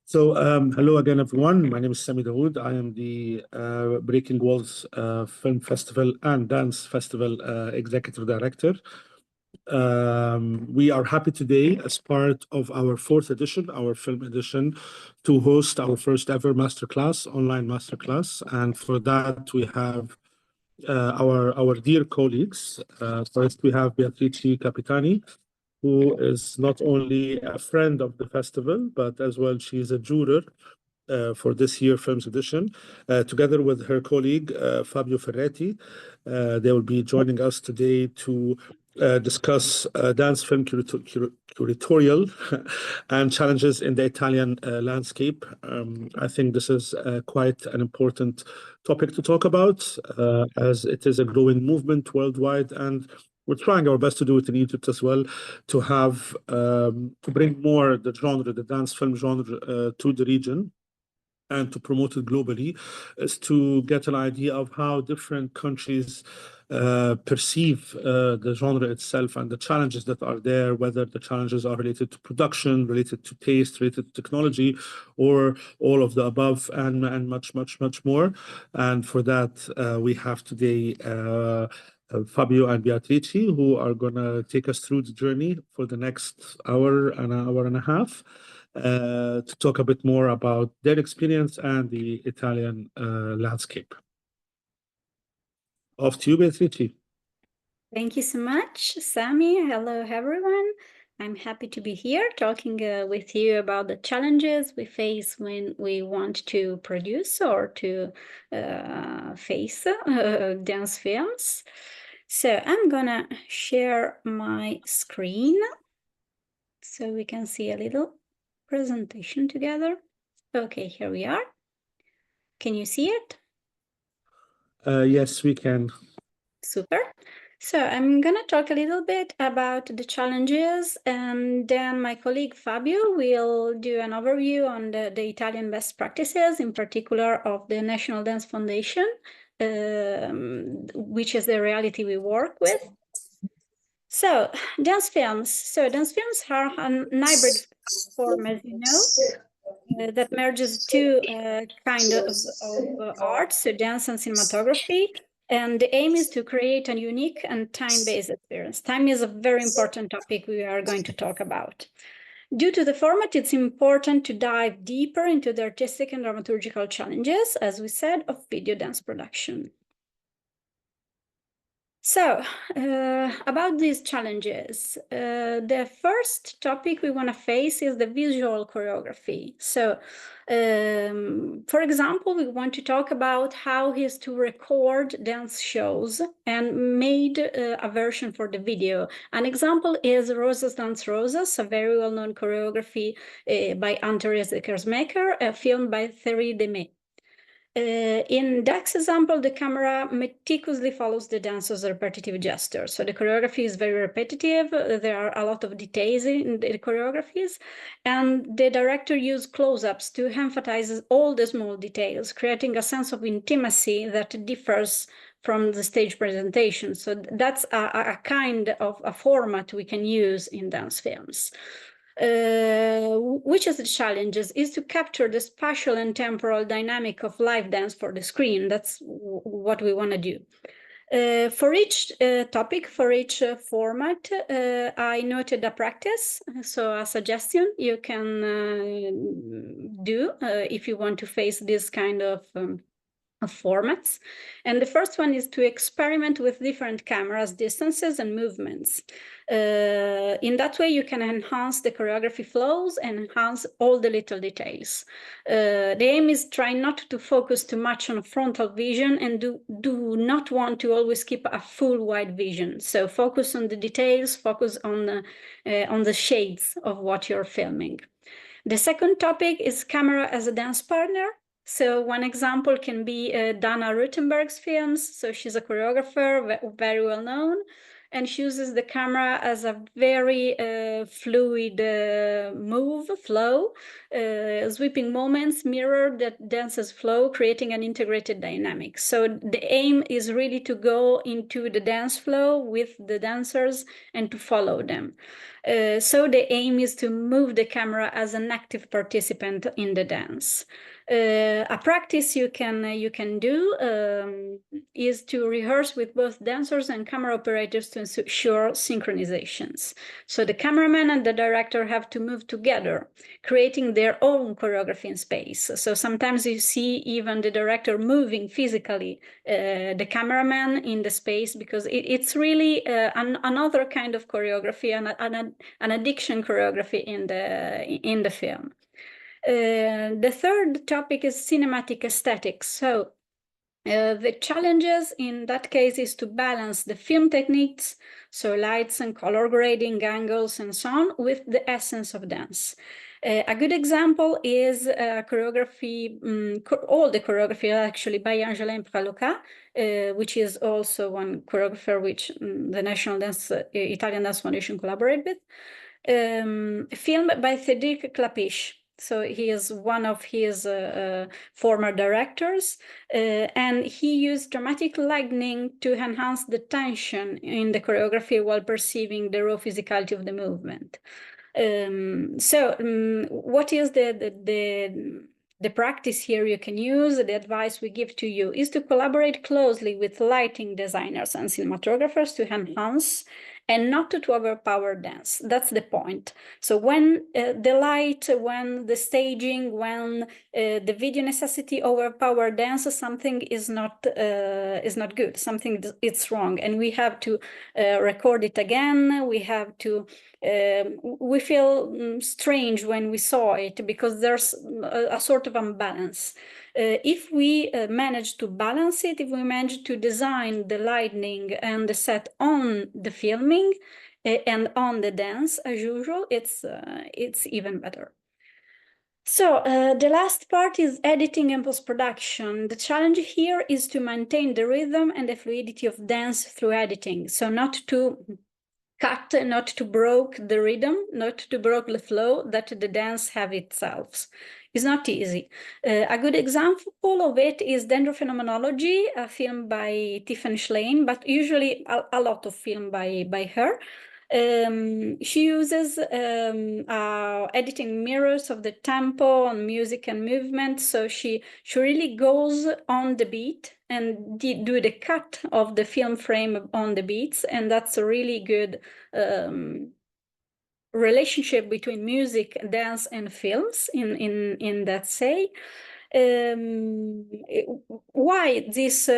Hello again, everyone. My name is Sami Dawood. I am the Breaking Walls Film Festival and Dance Festival Executive Director. We are happy today, as part of our fourth edition, our film edition, to host our first ever masterclass, online masterclass. And for that, we have our dear colleagues. First, we have Beatrice Capitani, who is not only a friend of the festival, but as well, she's a juror for this year Films Edition, together with her colleague, Fabio Farretti. They will be joining us today to discuss dance film curatorial and challenges in the Italian landscape. I think this is quite an important topic to talk about, as it is a growing movement worldwide, and we're trying our best to do it in Egypt as well, to have to bring more the genre, the dance film genre, to the region and to promote it globally, is to get an idea of how different countries perceive the genre itself and the challenges that are there, whether the challenges are related to production, related to taste, related to technology, or all of the above, and much, much, much more. And for that, we have today Fabio and Beatrice, who are going to take us through the journey for the next hour and a half, to talk a bit more about their experience and the Italian landscape. Off to you, Beatrice. Thank you so much, Sami. Hello, everyone. I'm happy to be here talking with you about the challenges we face when we want to produce or to face dance films. So I'm gonna share my screen so we can see a little presentation together. Okay, here we are. Can you see it? Yes, we can. Super. So I'm going to talk a little bit about the challenges, and then my colleague Fabio will do an overview on the Italian best practices, in particular of the National Dance Foundation, which is the reality we work with. So dance films. So dance films are an hybrid form, as you know, that merges two kind of arts, so dance and cinematography. And the aim is to create a unique and time-based experience. Time is a very important topic we are going to talk about. Due to the format, it's important to dive deeper into the artistic and dramaturgical challenges, as we said, of video dance production. So, about these challenges, the first topic we want to face is the visual choreography. So, for example, we want to talk about how is to record dance shows and made a version for the video. An example is Rosas Dance Rosas, a very well-known choreography by Anne-Thérèse Kersmaker, filmed by Thierry Demey. In that example, the camera meticulously follows the dancer's repetitive gestures. So the choreography is very repetitive. There are a lot of details in the choreographies, and the director used close-ups to emphasize all the small details, creating a sense of intimacy that differs from the stage presentation. So that's a kind of a format we can use in dance films. Which is the challenges is to capture the spatial and temporal dynamic of live dance for the screen. That's what we want to do. For each topic, for each format, I noted a practice, so a suggestion you can do if you want to face this kind of formats. And the first one is to experiment with different cameras, distances, and movements. In that way, you can enhance the choreography flows and enhance all the little details. The aim is try not to focus too much on frontal vision and do not want to always keep a full wide vision. So focus on the details, focus on the shades of what you're filming. The second topic is camera as a dance partner. So one example can be Dana Rutenberg's films. So she's a choreographer, very well known. and she uses the camera as a very fluid flow. Sweeping moments mirror the dance's flow, creating an integrated dynamic. So the aim is really to go into the dance flow with the dancers and to follow them. So the aim is to move the camera as an active participant in the dance. A practice you can do is to rehearse with both dancers and camera operators to ensure synchronizations. So the cameraman and the director have to move together, creating their own choreography in space. So sometimes you see even the director moving physically the cameraman in the space, because it's really another kind of choreography, an addiction choreography in the film. The third topic is cinematic aesthetics. So the challenges in that case is to balance the film techniques, so lights and color grading, angles, and so on, with the essence of dance. A good example is choreography, all the choreography actually by Angelin Praloca, which is also one choreographer which the National Dance, Italian Dance Foundation collaborate with. Film by Cédric Clapiche. So he is one of his former directors, and he used dramatic lightning to enhance the tension in the choreography while perceiving the raw physicality of the movement. What is the practice here you can use? The advice we give to you is to collaborate closely with lighting designers and cinematographers to enhance and not to overpower dance. That's the point. So when the light, when the staging, when the video necessity overpower dance, something is not good. Something it's wrong, and we have to record it again. We have to. We feel strange when we saw it because there's a sort of imbalance. If we manage to balance it, if we manage to design the lighting and the set on the filming and on the dance as usual, it's even better. So the last part is editing and post-production. The challenge here is to maintain the rhythm and the fluidity of dance through editing. So not to cut, not to break the rhythm, not to break the flow that the dance have itself. It's not easy. A good example of it is Dendrophenomenology, a film by Tiffany Schlein, but usually a lot of film by her. She uses editing mirrors of the tempo on music and movement. So she really goes on the beat and do the cut of the film frame on the beats. And that's a really good relationship between music, dance, and films in that say. Why this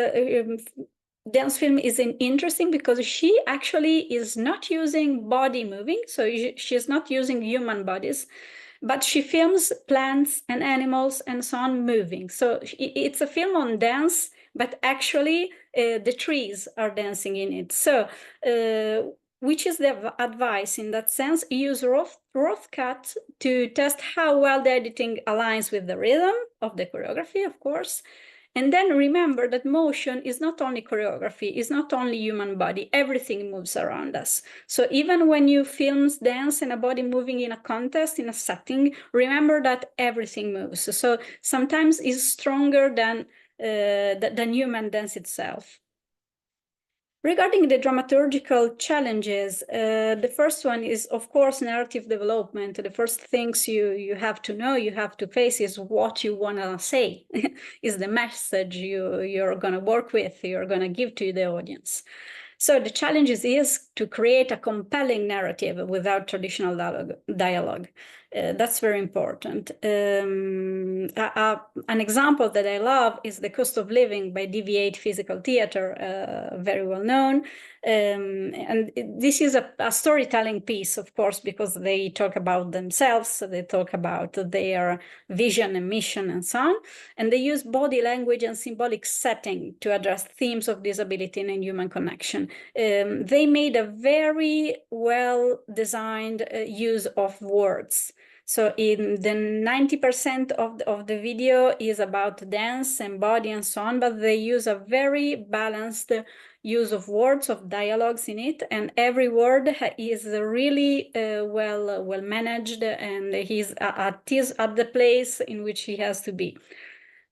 dance film is interesting? Because she actually is not using body moving, so she's not using human bodies, but she films plants and animals and so on moving. So it's a film on dance, but actually the trees are dancing in it. So which is the advice in that sense? Use rough cut to test how well the editing aligns with the rhythm of the choreography, of course. And then remember that motion is not only choreography, it's not only human body, everything moves around us. So even when you film dance and a body moving in a contest, in a setting, remember that everything moves. So sometimes it's stronger than human dance itself. Regarding the dramaturgical challenges, the first one is, of course, narrative development. The first things you have to know, you have to face is what you want to say, is the message you're going to work with, you're going to give to the audience. So the challenge is to create a compelling narrative without traditional dialogue. That's very important. An example that I love is The Cost of Living by Deviate Physical Theater, very well known. And this is a storytelling piece, of course, because they talk about themselves, so they talk about their vision and mission and so on. And they use body language and symbolic setting to address themes of disability and human connection. They made a very well-designed use of words. So in the 90% of the video is about dance and body and so on, but they use a very balanced use of words, of dialogues in it, and every word is really well managed, and he's at the place in which he has to be.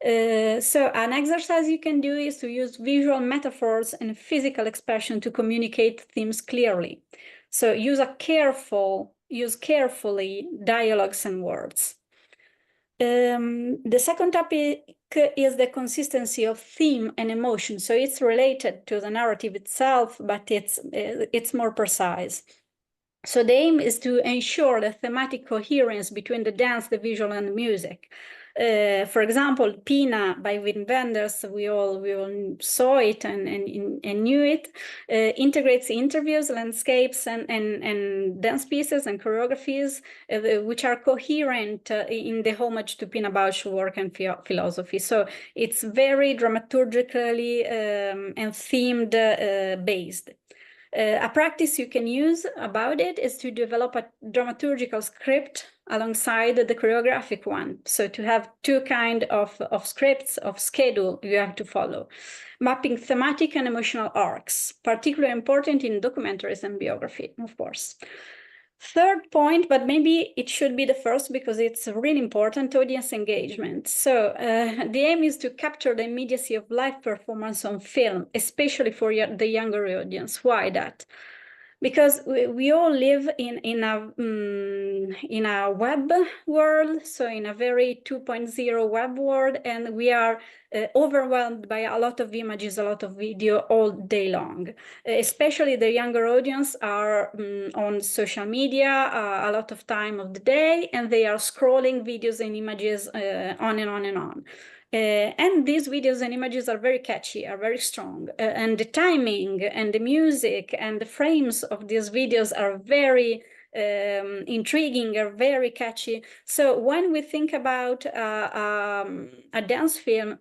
So an exercise you can do is to use visual metaphors and physical expression to communicate themes clearly. So use carefully dialogues and words. The second topic is the consistency of theme and emotion. So it's related to the narrative itself, but it's more precise. So the aim is to ensure the thematic coherence between the dance, the visual, and the music. For example, Pina by Wim Wenders, we all saw it and knew it, integrates interviews, landscapes, and dance pieces and choreographies, which are coherent in the homage to Pina Bausch's work and philosophy. So it's very dramaturgically and themed based. A practice you can use about it is to develop a dramaturgical script alongside the choreographic one. So to have two kinds of scripts, of schedule you have to follow. Mapping thematic and emotional arcs, particularly important in documentaries and biography, of course. Third point, but maybe it should be the first because it's really important, audience engagement. So the aim is to capture the immediacy of live performance on film, especially for the younger audience. Why that? Because we all live in a web world, so in a very 2.0 web world, and we are overwhelmed by a lot of images, a lot of video all day long. Especially the younger audience are on social media a lot of time of the day, and they are scrolling videos and images on and on and on. And these videos and images are very catchy, are very strong. And the timing and the music and the frames of these videos are very intriguing, are very catchy. So when we think about a dance film,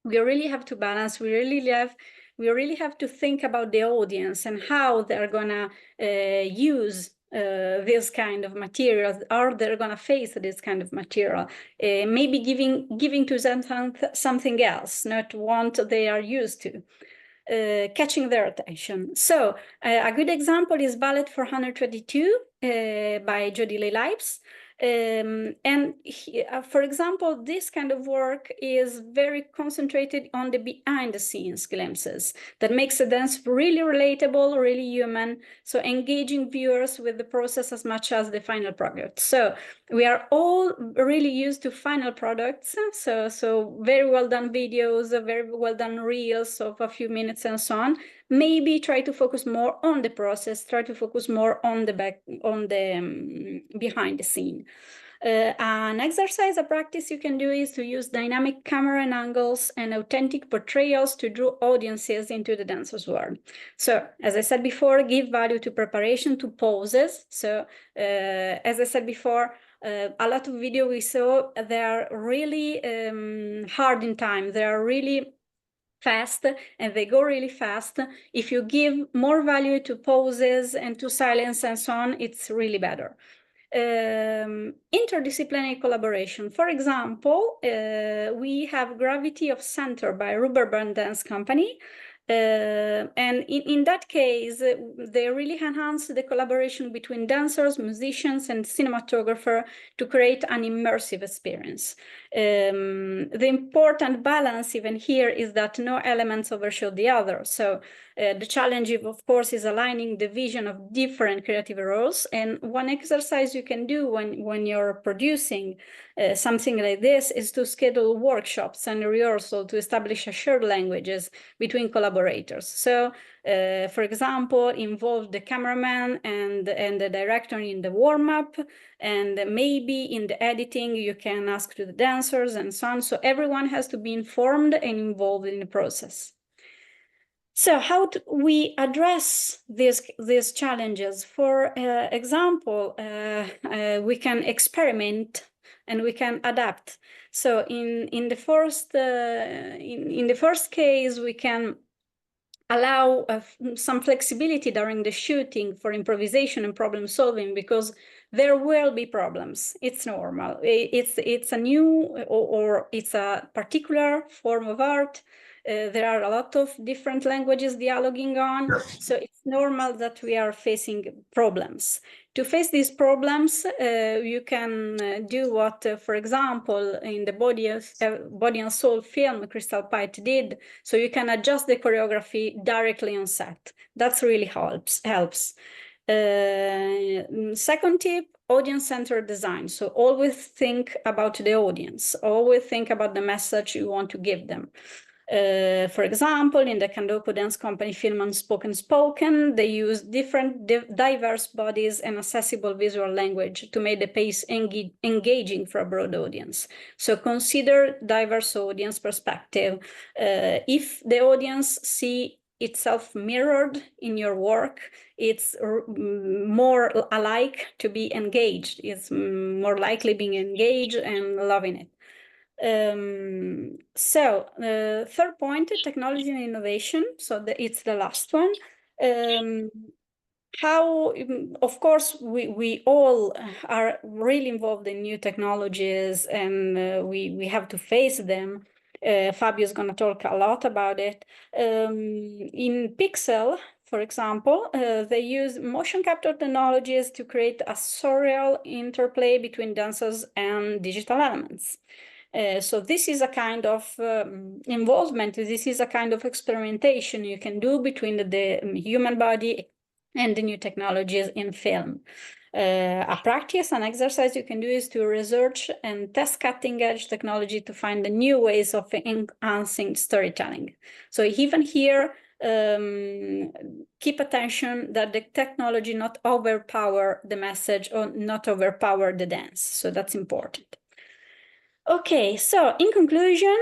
we really have to balance, we really have to think about the audience and how they're gonna use this kind of material, or they're gonna face this kind of material. Maybe giving to them something else, not what they are used to. Catching their attention. So a good example is Ballet 422 by Jody Leibs. For example, this kind of work is very concentrated on the behind the scenes glimpses that makes the dance really relatable, really human, so engaging viewers with the process as much as the final product. So we are all really used to final products, so very well done videos, very well done reels of a few minutes and so on. Maybe try to focus more on the process, try to focus more on the behind the scene. An exercise, a practice you can do is to use dynamic camera and angles and authentic portrayals to draw audiences into the dancer's world. So, as I said before, give value to preparation, to poses. So, as I said before, a lot of video we saw, they are really hard in time. They are really fast and they go really fast. If you give more value to poses and to silence and so on, it's really better. Interdisciplinary collaboration. For example, we have Gravity of Center by Rubber Dance Company. And in that case, they really enhance the collaboration between dancers, musicians, and cinematographer to create an immersive experience. The important balance even here is that no elements overshadow the other. So the challenge, of course, is aligning the vision of different creative roles. And one exercise you can do when you're producing something like this is to schedule workshops and rehearsal to establish a shared languages between collaborators. So, for example, involve the cameraman and the director in the warm-up, and maybe in the editing you can ask to the dancers and so on. So everyone has to be informed and involved in the process. So how do we address these challenges? For example, we can experiment and we can adapt. So in the first case, we can allow some flexibility during the shooting for improvisation and problem solving, because there will be problems. It's normal. It's a new or it's a particular form of art. There are a lot of different languages dialoguing on, so it's normal that we are facing problems. To face these problems, you can do what, for example, in the Body and Soul film Crystal Pite did. So you can adjust the choreography directly on set. That's really helps. Second tip, audience-centered design. So always think about the audience. Always think about the message you want to give them. For example, in the Kandoku Dance Company film Unspoken Spoken, they use different diverse bodies and accessible visual language to make the piece engaging for a broad audience. So consider diverse audience perspective. If the audience see itself mirrored in your work, it's more alike to be engaged. It's more likely being engaged and loving it. Third point, technology and innovation. So it's the last one. How, of course, we all are really involved in new technologies, and we have to face them. Fabio is going to talk a lot about it. In Pixel, for example, they use motion capture technologies to create a surreal interplay between dancers and digital elements. So this is a kind of involvement. This is a kind of experimentation you can do between the human body and the new technologies in film. A practice, an exercise you can do is to research and test cutting-edge technology to find the new ways of enhancing storytelling. So even here, keep attention that the technology not overpower the message or not overpower the dance. So that's important. Okay, so in conclusion,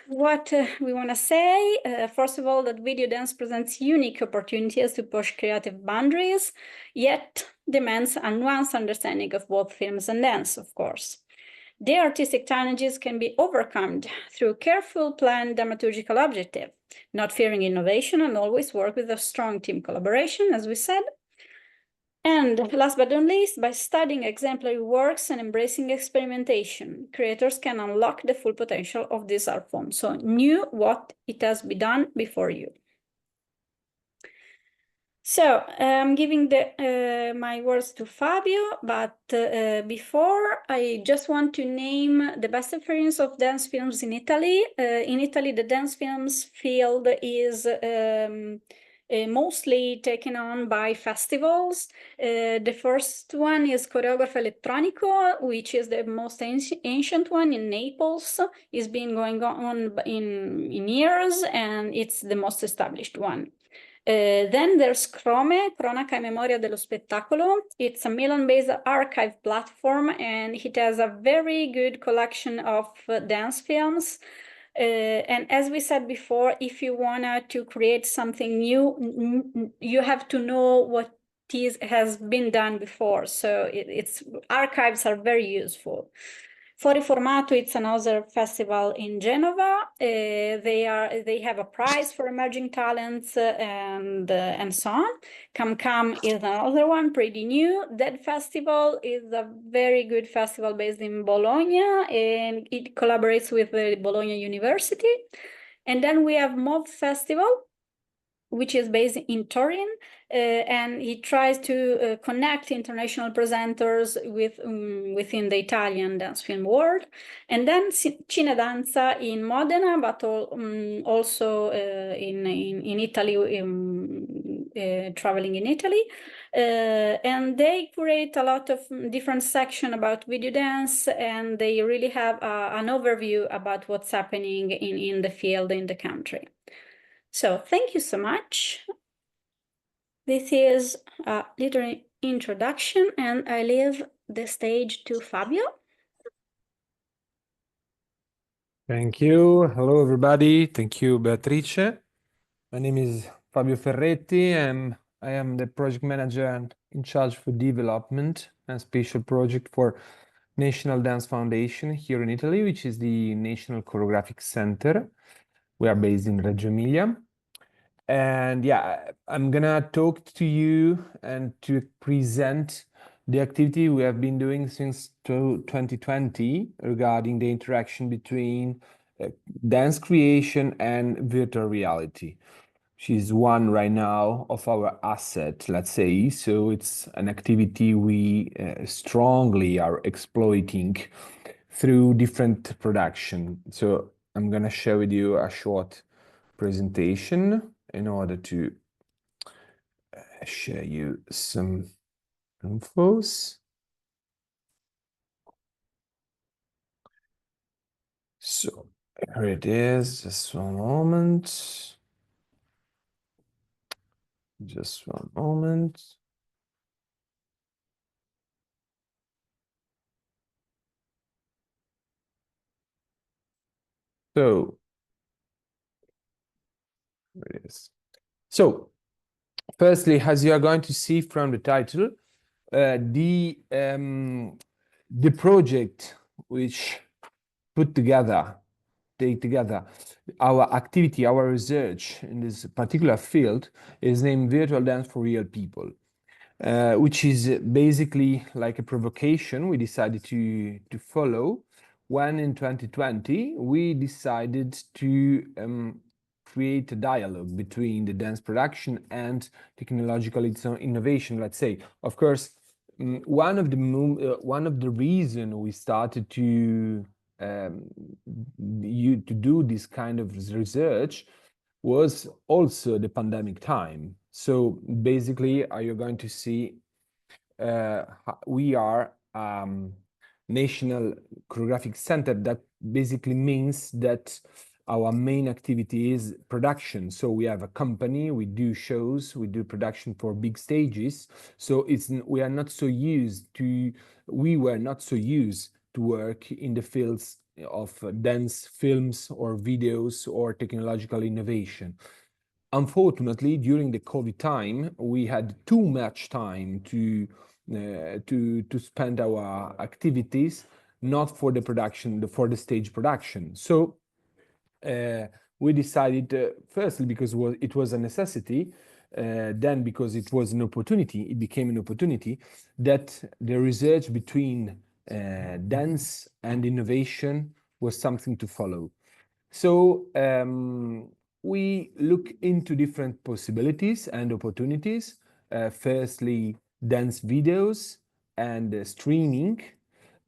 what we want to say, first of all, that video dance presents unique opportunities to push creative boundaries, yet demands a nuanced understanding of both films and dance, of course. The artistic challenges can be overcome through careful planned dramaturgical objective, not fearing innovation, and always work with a strong team collaboration, as we said. And last but not least, by studying exemplary works and embracing experimentation, creators can unlock the full potential of this art form. So know what it has been done before you. So I'm giving my words to Fabio, but before, I just want to name the best experience of dance films in Italy. In Italy, the dance films field is mostly taken on by festivals. The first one is Choreografo Elettronico, which is the most ancient one in Naples. It's been going on in years, and it's the most established one. Then there's Crome, Cronaca e Memoria dello Spettacolo. It's a Milan-based archive platform, and it has a very good collection of dance films. And as we said before, if you want to create something new, you have to know what has been done before. So archives are very useful. Fuori Formato, it's another festival in Genova. They have a prize for emerging talents and so on. Come is another one, pretty new. That festival is a very good festival based in Bologna, and it collaborates with the Bologna University. And then we have MOV Festival, which is based in Turin, and he tries to connect international presenters within the Italian dance film world. And then Cinedanza in Modena, but also in Italy, traveling in Italy. And they create a lot of different sections about video dance, and they really have an overview about what's happening in the field in the country. So thank you so much. This is a little introduction, and I leave the stage to Fabio. Thank you. Hello, everybody. Thank you, Beatrice. My name is Fabio Farretti, and I am the project manager in charge for development and special project for National Dance Foundation here in Italy, which is the National Choreographic Center. We are based in Reggio Emilia. And yeah, I'm gonna talk to you and to present the activity we have been doing since 2020 regarding the interaction between dance creation and virtual reality. She's one right now of our asset, let's say. So it's an activity we strongly are exploiting through different production. So I'm gonna share with you a short presentation in order to share you some infos. So here it is, just one moment. Just one moment. So here it is. So firstly, as you are going to see from the title, the project which take together our activity, our research in this particular field is named Virtual Dance for Real People. Which is basically like a provocation we decided to follow when in 2020 we decided to create a dialogue between the dance production and technological innovation, let's say. Of course, one of the reason we started to do this kind of research was also the pandemic time. So basically, you're going to see we are National Choreographic Center. That basically means that our main activity is production. So we have a company, we do shows, we do production for big stages. So we were not so used to work in the fields of dance films or videos or technological innovation. Unfortunately, during the COVID time, we had too much time to spend our activities not for the production, for the stage production. So we decided, firstly, because it was a necessity, then because it was an opportunity, it became an opportunity, that the research between dance and innovation was something to follow. So we look into different possibilities and opportunities. Firstly, dance videos and streaming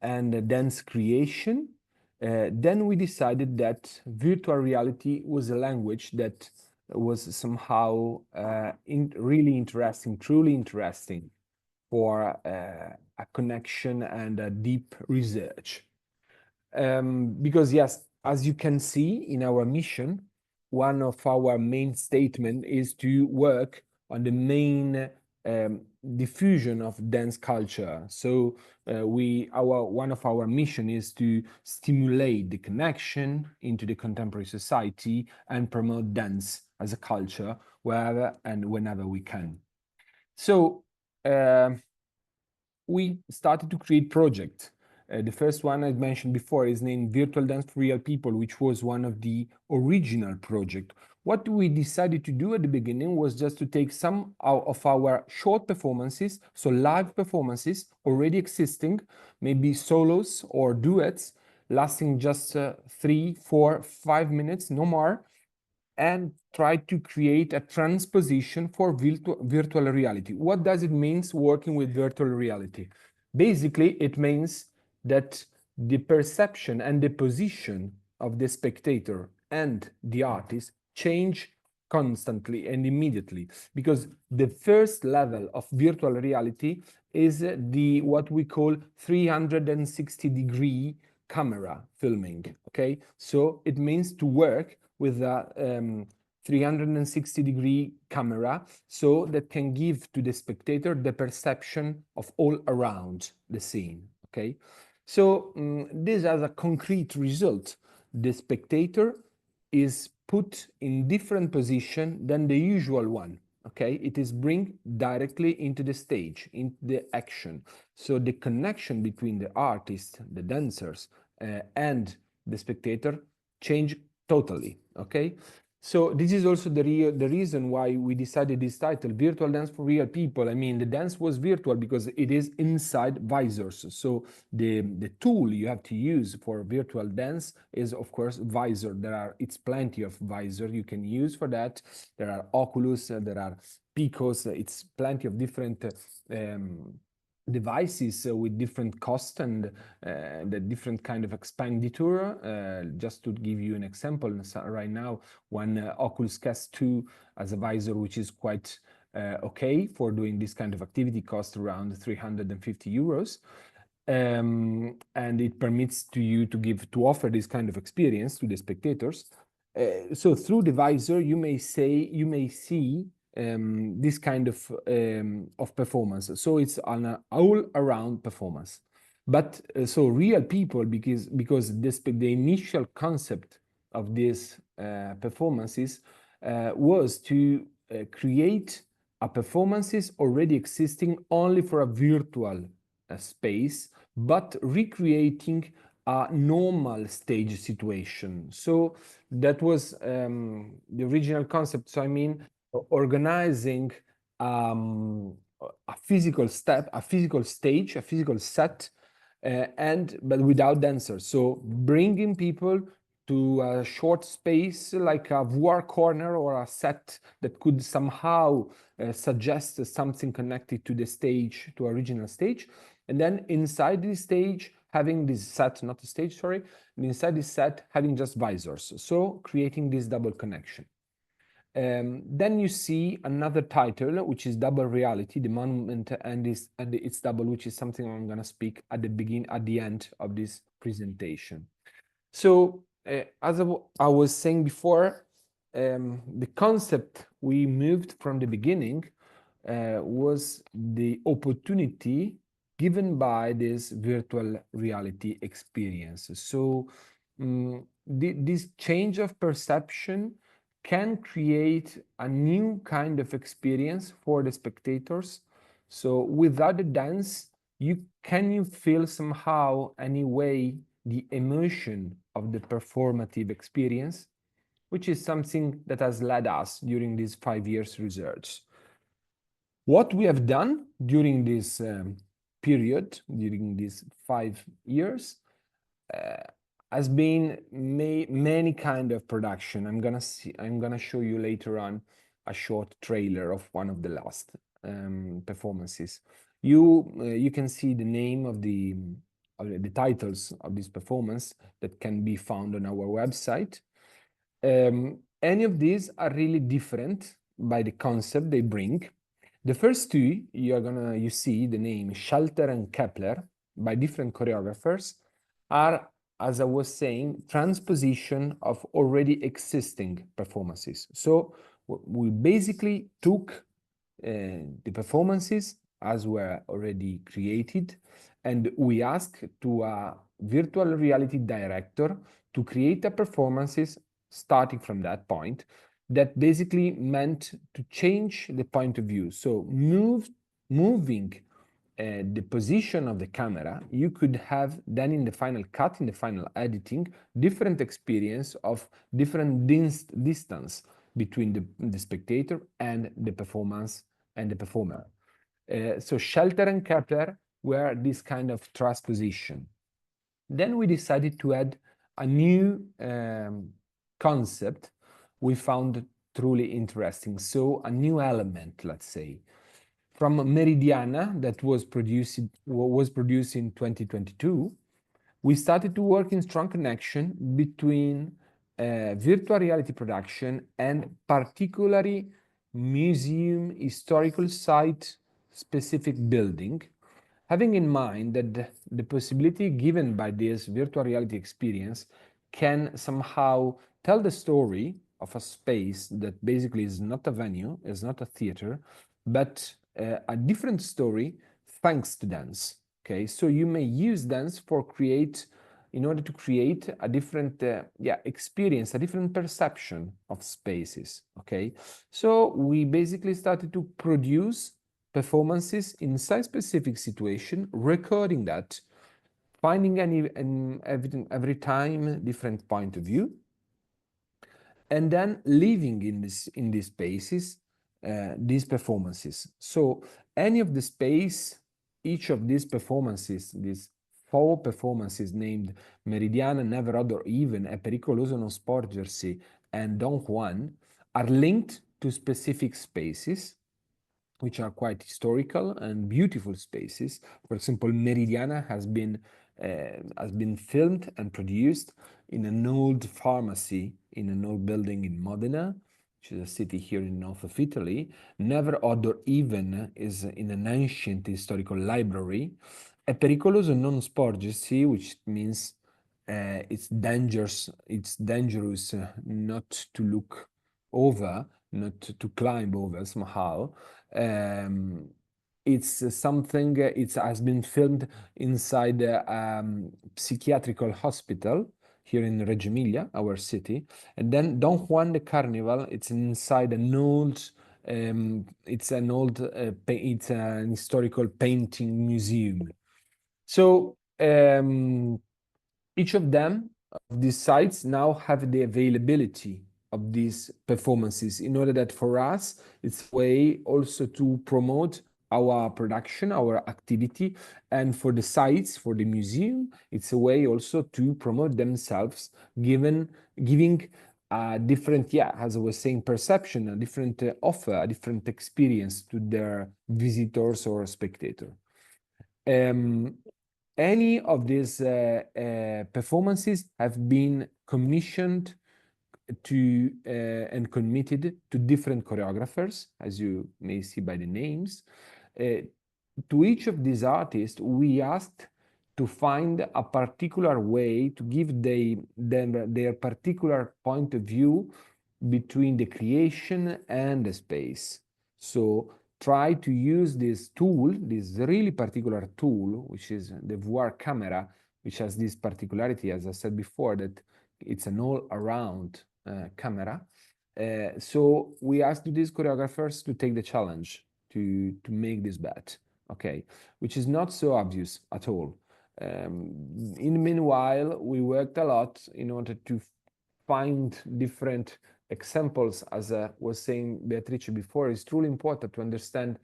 and dance creation. Then we decided that virtual reality was a language that was somehow really interesting, truly interesting for a connection and a deep research. Because yes, as you can see in our mission, one of our main statement is to work on the main diffusion of dance culture. So one of our mission is to stimulate the connection into the contemporary society and promote dance as a culture wherever and whenever we can. So we started to create projects. The first one I mentioned before is named Virtual Dance for Real People, which was one of the original project. What we decided to do at the beginning was just to take some of our short performances, so live performances already existing, maybe solos or duets, lasting just 3, 4, 5 minutes, no more, and try to create a transposition for virtual reality. What does it mean working with virtual reality? Basically, it means that the perception and the position of the spectator and the artist change constantly and immediately, because the first level of virtual reality is what we call 360-degree camera filming. Okay, so it means to work with a 360-degree camera, so that can give to the spectator the perception of all around the scene. Okay, so this has a concrete result. The spectator is put in different position than the usual one. Okay, it is bring directly into the stage, into the action. So the connection between the artist, the dancers, and the spectator change totally. Okay, So this is also the reason why we decided this title, Virtual Dance for Real People. I mean, the dance was virtual because it is inside visors. So the tool you have to use for virtual dance is, of course, visor. It's plenty of visor you can use for that. There are Oculus, there are Picos, it's plenty of different devices with different cost and the different kind of expenditure. Just to give you an example, right now, one Oculus Quest 2 as a visor, which is quite okay for doing this kind of activity, costs around 350 euros. And it permits to offer this kind of experience to the spectators. So through the visor, you may see this kind of performance. So it's an all-around performance. But so real people, because the initial concept of these performances was to create a performances already existing only for a virtual space, but recreating a normal stage situation. So that was the original concept. So I mean, organizing a physical step, a physical stage, a physical set, but without dancers. So bringing people to a short space like a VR corner or a set that could somehow suggest something connected to the stage, to original stage. And then inside this stage, having this set, not the stage, sorry, inside this set, having just visors. So creating this double connection. Then you see another title, which is Double Reality, the monument and its double, which is something I'm going to speak at the end of this presentation. So as I was saying before, the concept we moved from the beginning was the opportunity given by this virtual reality experience. So this change of perception can create a new kind of experience for the spectators. So without the dance, you feel somehow anyway the emotion of the performative experience, which is something that has led us during these 5 years research. What we have done during this period, during these 5 years, has been many kind of production. I'm gonna show you later on a short trailer of one of the last performances. You can see the name of the titles of this performance that can be found on our website. Any of these are really different by the concept they bring. The first two, you see the name Schalter and Kepler by different choreographers are, as I was saying, transposition of already existing performances. So we basically took the performances as were already created, and we asked to a virtual reality director to create a performances starting from that point that basically meant to change the point of view. So moving the position of the camera, you could have then in the final cut, in the final editing, different experience of different distance between the spectator and the performance and the performer. So Schalter and Kepler were this kind of transposition. Then we decided to add a new concept we found truly interesting. So a new element, let's say, from Meridiana that was produced in 2022. We started to work in strong connection between virtual reality production and particularly museum historical site specific building, having in mind that the possibility given by this virtual reality experience can somehow tell the story of a space that basically is not a venue, is not a theater, but a different story thanks to dance. Okay, so you may use dance in order to create a different experience, a different perception of spaces. Okay, so we basically started to produce performances inside specific situation, recording that, finding every time different point of view, and then living in these spaces, these performances. So any of the space, each of these performances, these 4 performances named Meridiana, Never Odd or Even, È pericoloso non sporgersi, and Don Juan, are linked to specific spaces, which are quite historical and beautiful spaces. For example, Meridiana has been filmed and produced in an old pharmacy in an old building in Modena, which is a city here in north of Italy. Never Odd or Even is in an ancient historical library. È pericoloso non sporgersi, which means it's dangerous not to look over, not to climb over somehow. It's something, it has been filmed inside a psychiatrical hospital here in Reggio Emilia, our city. And then Don Juan the Carnival, it's inside an old, it's an historical painting museum. So each of them, these sites, now have the availability of these performances in order that for us, it's a way also to promote our production, our activity, and for the sites, for the museum, it's a way also to promote themselves, giving a different, as I was saying, perception, a different offer, a different experience to their visitors or spectators. Any of these performances have been commissioned to and committed to different choreographers, as you may see by the names. To each of these artists, we asked to find a particular way to give them their particular point of view between the creation and the space. So try to use this tool, this really particular tool, which is the voir camera, which has this particularity, as I said before, that it's an all-around camera. So we asked these choreographers to take the challenge to make this bet, okay, which is not so obvious at all. In the meanwhile, we worked a lot in order to find different examples. As I was saying, Beatrice, before, it's truly important to understand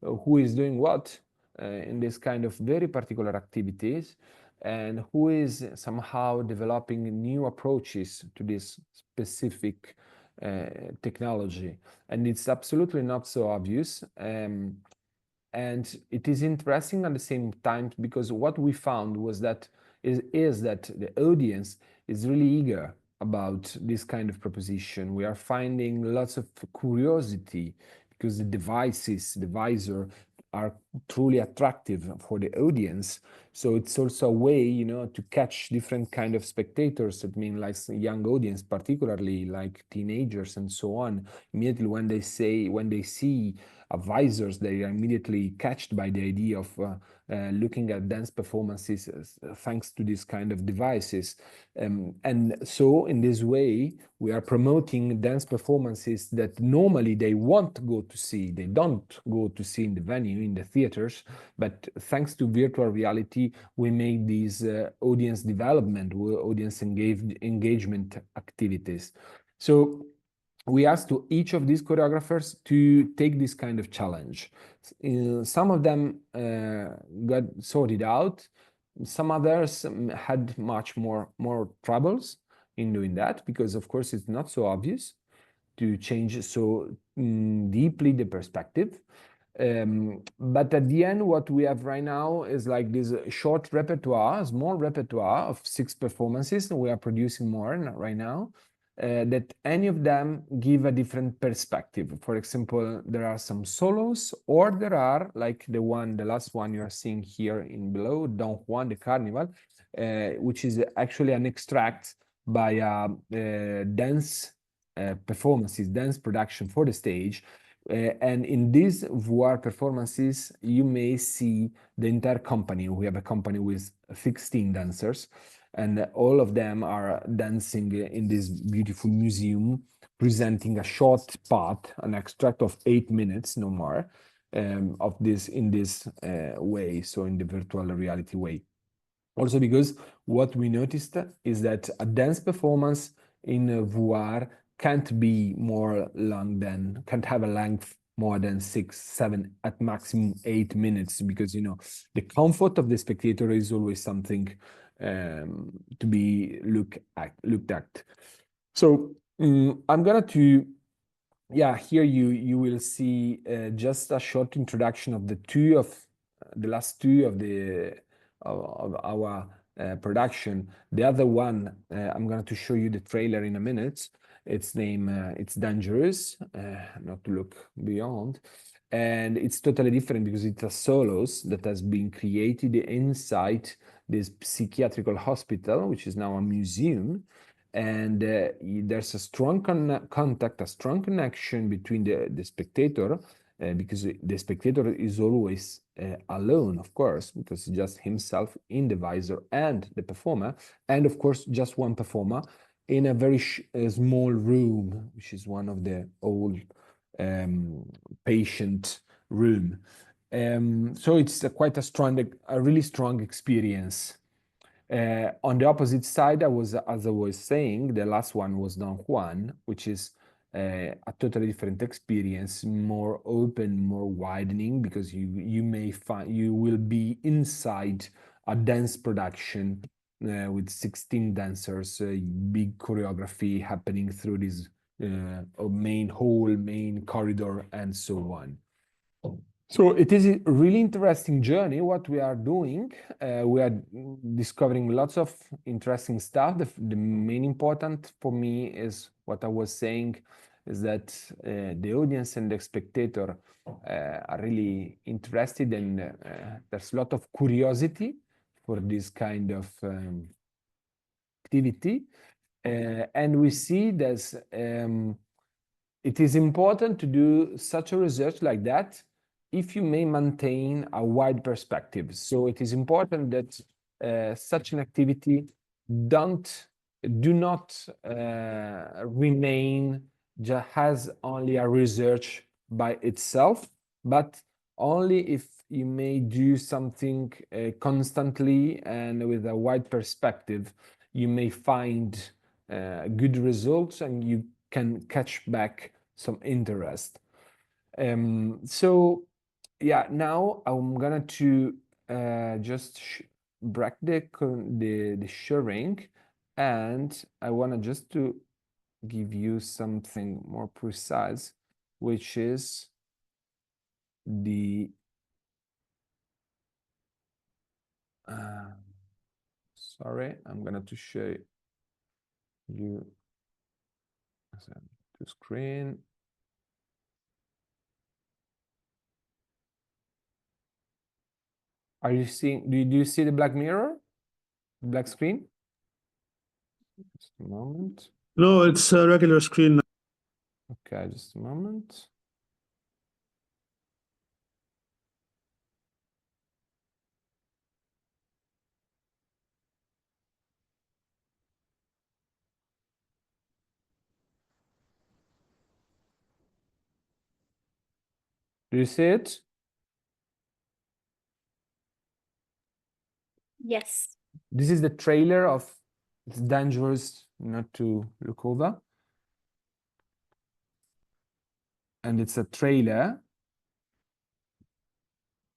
who is doing what in this kind of very particular activities, and who is somehow developing new approaches to this specific technology. And it's absolutely not so obvious. And it is interesting at the same time, because what we found was that is that the audience is really eager about this kind of proposition. We are finding lots of curiosity because the devices, the visor, are truly attractive for the audience. So it's also a way, you know, to catch different kind of spectators. That mean like young audience, particularly like teenagers and so on. Immediately when they see visors, they are immediately catched by the idea of looking at dance performances thanks to this kind of devices. And so in this way, we are promoting dance performances that normally they won't go to see. They don't go to see in the venue, in the theaters, but thanks to virtual reality, we make these audience development, audience engagement activities. So we asked to each of these choreographers to take this kind of challenge. Some of them got sorted out. Some others had much more troubles in doing that, because of course it's not so obvious to change so deeply the perspective. But at the end, what we have right now is like this short repertoire, small repertoire of 6 performances. We are producing more right now. That any of them give a different perspective. For example, there are some solos, or there are like the last one you are seeing here in below, Don Juan the Carnival, which is actually an extract by dance performances, dance production for the stage. And in these voir performances, you may see the entire company. We have a company with 16 dancers, and all of them are dancing in this beautiful museum, presenting a short part, an extract of 8 minutes, no more, of this in this way, so in the virtual reality way. Also because what we noticed is that a dance performance in voir can't have a length more than 6, 7, at maximum 8 minutes, because the comfort of the spectator is always something to be looked at. So I'm gonna here you will see just a short introduction of the last two of our production. The other one, I'm going to show you the trailer in a minute. It's Dangerous, not to look beyond. And it's totally different because it's a solos that has been created inside this psychiatrical hospital, which is now a museum. And there's a strong contact, a strong connection between the spectator, because the spectator is always alone, of course, because just himself in the visor, and the performer, and of course just one performer in a very small room, which is one of the old patient room. So it's quite a really strong experience. On the opposite side, as I was saying, the last one was Don Juan, which is a totally different experience, more open, more widening, because you will be inside a dance production with 16 dancers, big choreography happening through this main hall, main corridor, and so on. So it is a really interesting journey, what we are doing. We are discovering lots of interesting stuff. The main important for me is what I was saying, is that the audience and the spectator are really interested, and there's a lot of curiosity for this kind of activity. And we see that it is important to do such a research like that if you may maintain a wide perspective. So it is important that such an activity do not remain just has only a research by itself, but only if you may do something constantly and with a wide perspective, you may find good results, and you can catch back some interest. So yeah, now I'm gonna to just break the sharing, and I wanna just to give you something more precise, which is the sorry, I'm gonna to show you the screen. Are you seeing, do you see the black mirror? Black screen? Just a moment. No, it's a regular screen. Okay, just a moment. Do you see it? Yes. This is the trailer of It's Dangerous Not to Look Over. And it's a trailer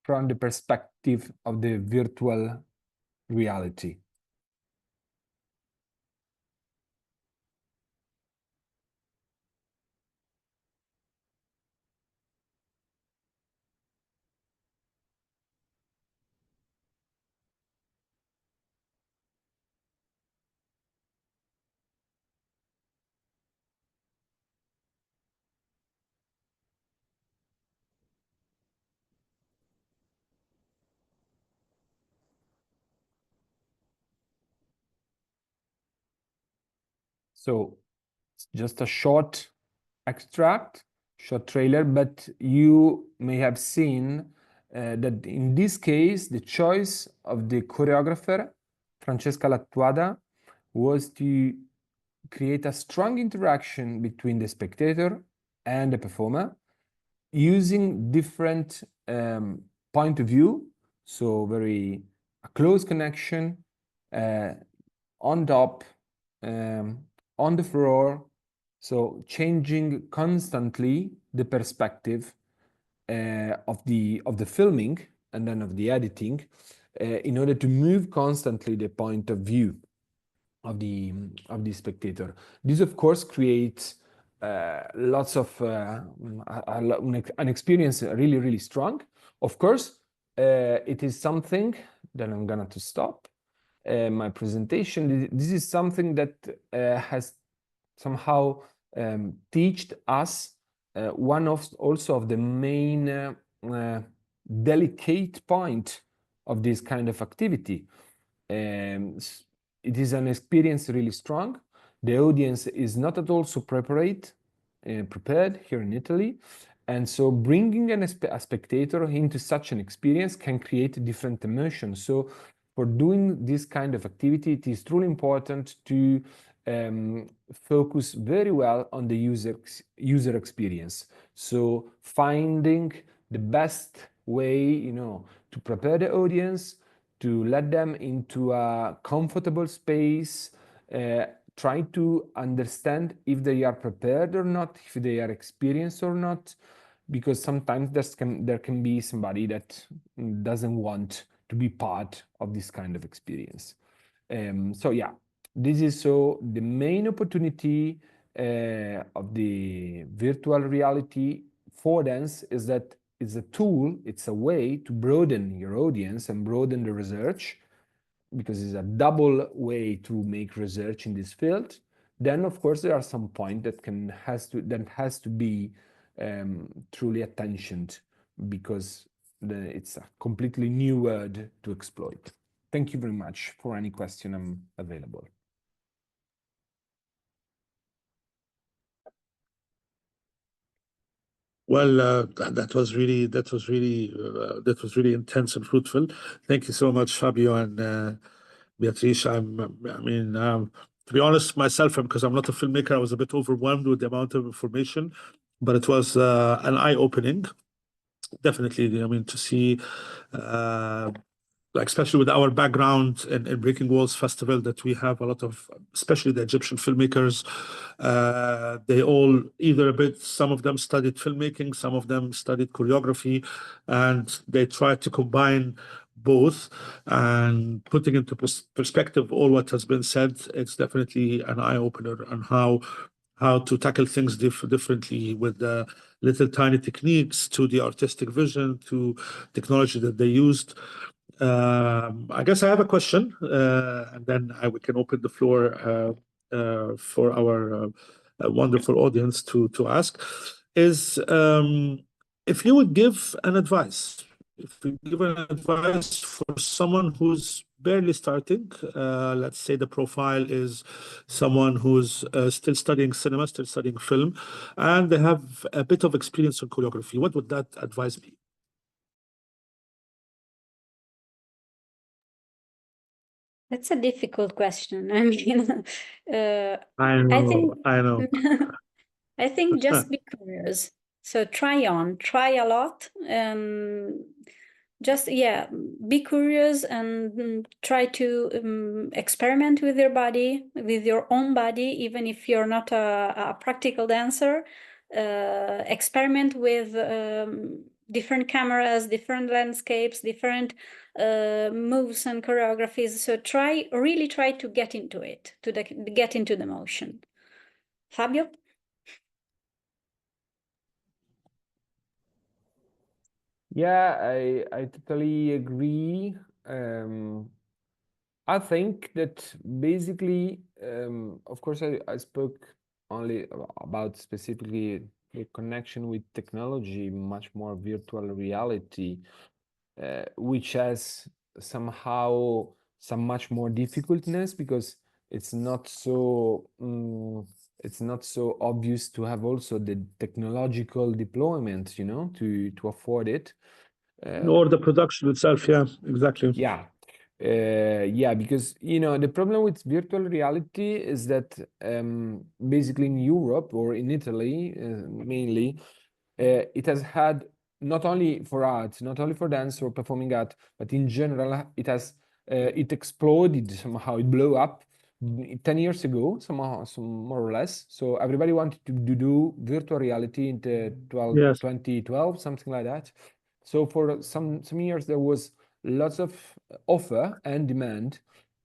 from the perspective of the virtual reality. So it's just a short extract, short trailer, but you may have seen that in this case, the choice of the choreographer, Francesca Lattuada, was to create a strong interaction between the spectator and the performer using different point of view. So very a close connection on top, on the floor, So changing constantly the perspective of the filming and then of the editing in order to move constantly the point of view of the spectator. This, of course, creates lots of an experience really, really strong. Of course, it is something that I'm gonna to stop my presentation. This is something that has somehow taught us one of also of the main delicate point of this kind of activity. It is an experience really strong. The audience is not at all so prepared here in Italy. And so bringing a spectator into such an experience can create different emotions. So for doing this kind of activity, it is truly important to focus very well on the user experience. So finding the best way, to prepare the audience, to let them into a comfortable space, try to understand if they are prepared or not, if they are experienced or not, because sometimes there can be somebody that doesn't want to be part of this kind of experience. So yeah, this is so the main opportunity of the virtual reality for dance is that it's a tool, it's a way to broaden your audience and broaden the research, because it's a double way to make research in this field. Then, of course, there are some points that has to be truly attentioned, because it's a completely new word to exploit. Thank you very much. For any question, I'm available. Well, that was really intense and fruitful. Thank you so much, Fabio and Beatrice. To be honest, myself, because I'm not a filmmaker, I was a bit overwhelmed with the amount of information, but it was an eye-opening. Definitely, to see especially with our background in Breaking Walls Festival, that we have a lot of, especially the Egyptian filmmakers, they all some of them studied filmmaking, some of them studied choreography, and they try to combine both, and putting into perspective all what has been said. It's definitely an eye-opener on how to tackle things differently, with the little tiny techniques, to the artistic vision, to technology that they used. I guess I have a question, and then we can open the floor for our wonderful audience to ask. Is if you would give an advice, for someone who's barely starting, let's say the profile is someone who's still studying cinema, still studying film, and they have a bit of experience in choreography, what would that advice be? That's a difficult question. I mean, I know. I think just be curious. So try a lot. Just, be curious and try to experiment with your body, with your own body, even if you're not a practical dancer. Experiment with different cameras, different landscapes, different moves and choreographies. So really try to get into it, get into the motion. Fabio? Yeah, I totally agree. I think that basically, of course, I spoke only about specifically the connection with technology, much more virtual reality, which has somehow some much more difficultness, because it's not so obvious to have also the technological deployment, to afford it. Or the production itself, yeah, exactly. Yeah. Because the problem with virtual reality is that basically in Europe or in Italy mainly, it has had, not only for art, not only for dance or performing art, but in general, it exploded somehow, it blew up 10 years ago, some more or less. So everybody wanted to do virtual reality in the Yes. 2012, something like that. So for some years there was lots of offer and demand.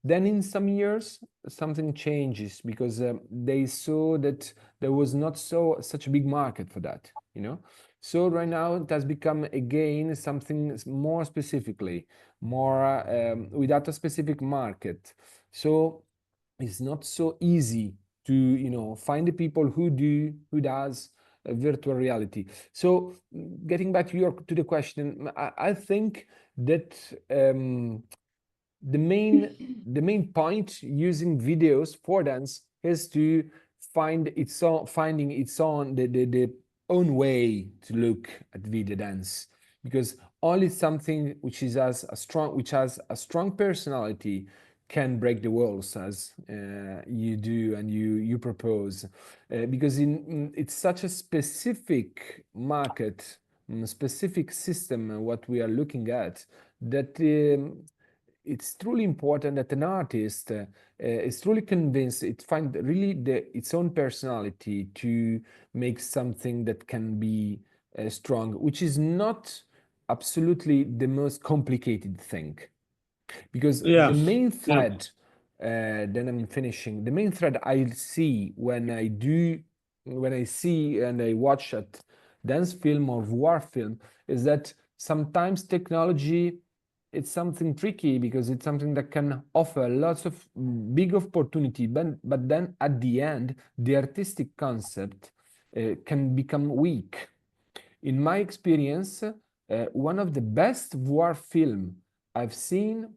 Then in some years something changes because they saw that there was not such a big market for that, you know. So right now it has become again something more specifically, more without a specific market. So it's not so easy to, you know, find the people who does virtual reality. So getting back to the question, I think that the main point using videos for dance is to finding its own the own way to look at video dance, because only something which has a strong personality can break the walls, as you do and you propose, because it's such a specific market, specific system, what we are looking at, that it's truly important that an artist is truly convinced it find really its own personality to make something that can be strong, which is not absolutely the most complicated thing, because Yeah. the main thread, then I'm finishing, the main thread I see when I see and I watch a dance film or war film is that sometimes technology, it's something tricky because it's something that can offer lots of big opportunity, but then at the end, the artistic concept can become weak. In my experience, one of the best war film I've seen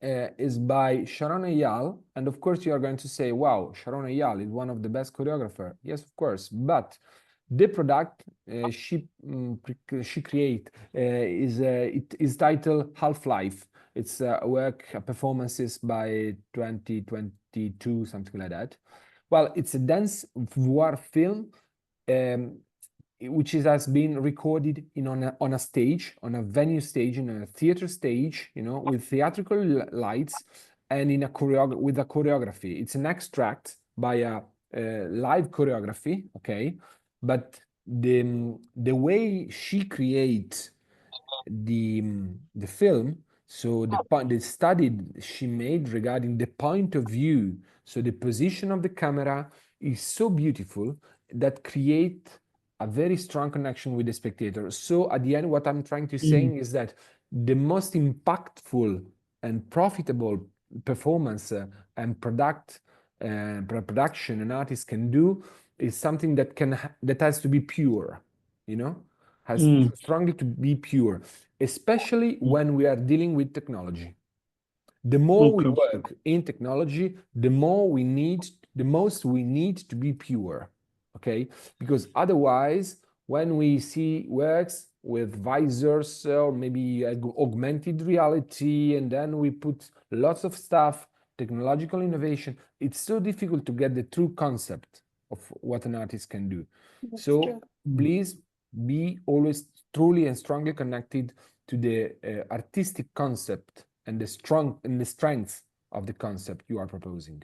is by Sharon Eyal, and of course you are going to say, wow, Sharon Eyal is one of the best choreographer. Yes, of course, but the product she create it is titled Half-Life. It's a work performances by 2022, something like that. Well, it's a dance war film, um, which has been recorded on a stage, on a venue stage, in a theater stage, you know, with theatrical lights and with a choreography. It's an extract by a live choreography, okay, but the way she creates the film, so the study she made regarding the point of view, so the position of the camera is so beautiful that create a very strong connection with the spectator. So at the end, what I'm trying to say is that the most impactful and profitable performance and production an artist can do is something that has to be pure, you know, has strongly to be pure, especially when we are dealing with technology. The more we work in technology, the most we need to be pure, okay? Because otherwise, when we see works with visors or maybe augmented reality, and then we put lots of stuff, technological innovation, it's so difficult to get the true concept of what an artist can do. So please be always truly and strongly connected to the artistic concept and the strength of the concept you are proposing.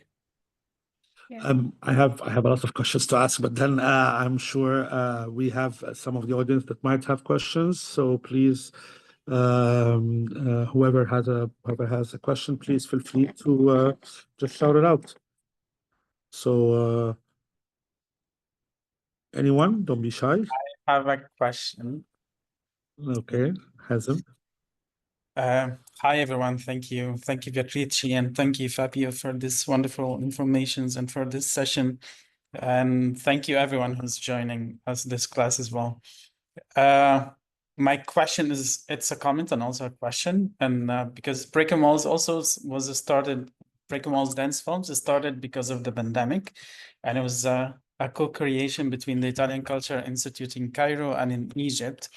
I have a lot of questions to ask, but then I'm sure we have some of the audience that might have questions. So please, whoever has a question, please feel free to just shout it out. So anyone, don't be shy. I have a question. Okay, Hazem. Hi everyone, thank you Beatrice, and thank you Fabio for this wonderful informations and for this session, and thank you everyone who's joining us this class as well. My question is, it's a comment and also a question, and because Break and Walls also Break and Walls dance films started because of the pandemic, and it was a co-creation between the Italian Culture Institute in Cairo and in Egypt.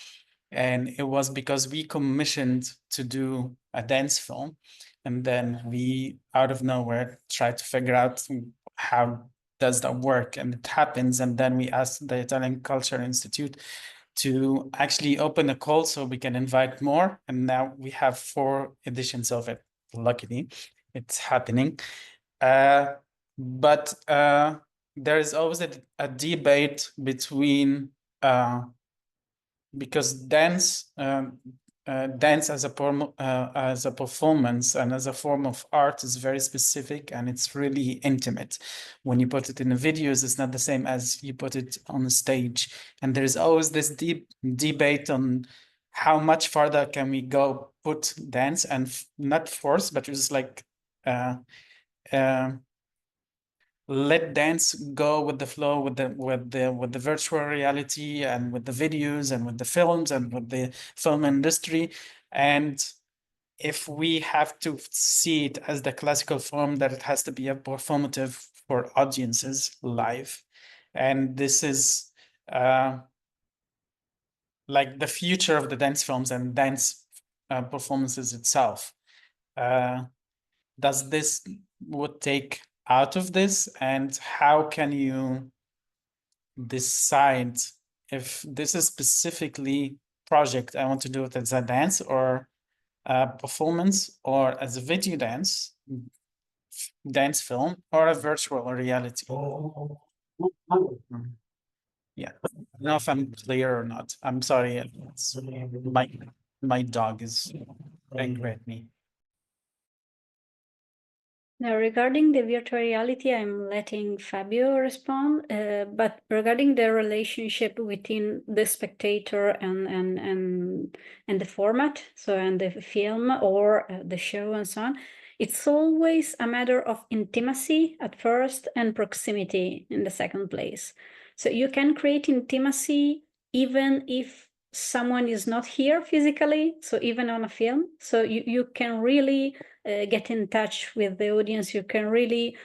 And it was because we commissioned to do a dance film, and then we, out of nowhere, tried to figure out how does that work, and it happens. And then we asked the Italian Culture Institute to actually open a call so we can invite more. And now we have 4 editions of it. Luckily, it's happening. But there is always a debate between because dance as a performance and as a form of art is very specific, and it's really intimate. When you put it in the videos, it's not the same as you put it on the stage. And there is always this deep debate on how much farther can we go put dance and not force, but just like let dance go with the flow, with the virtual reality and with the videos and with the films and with the film industry. And if we have to see it as the classical form, that it has to be a performative for audiences live. And this is like the future of the dance films and dance performances itself. Does this would take out of this, and how can you decide if this is specifically project I want to do it as a dance or a performance or as a video dance film or a virtual reality? Yeah, I don't know if I'm clear or not. I'm sorry. My dog is angry at me. Now, regarding the virtual reality, I'm letting Fabio respond. But regarding the relationship within the spectator and the format, so and the film or the show and so on, it's always a matter of intimacy at first and proximity in the second place. So you can create intimacy even if someone is not here physically, so even on a film. So you can really get in touch with the audience. You can really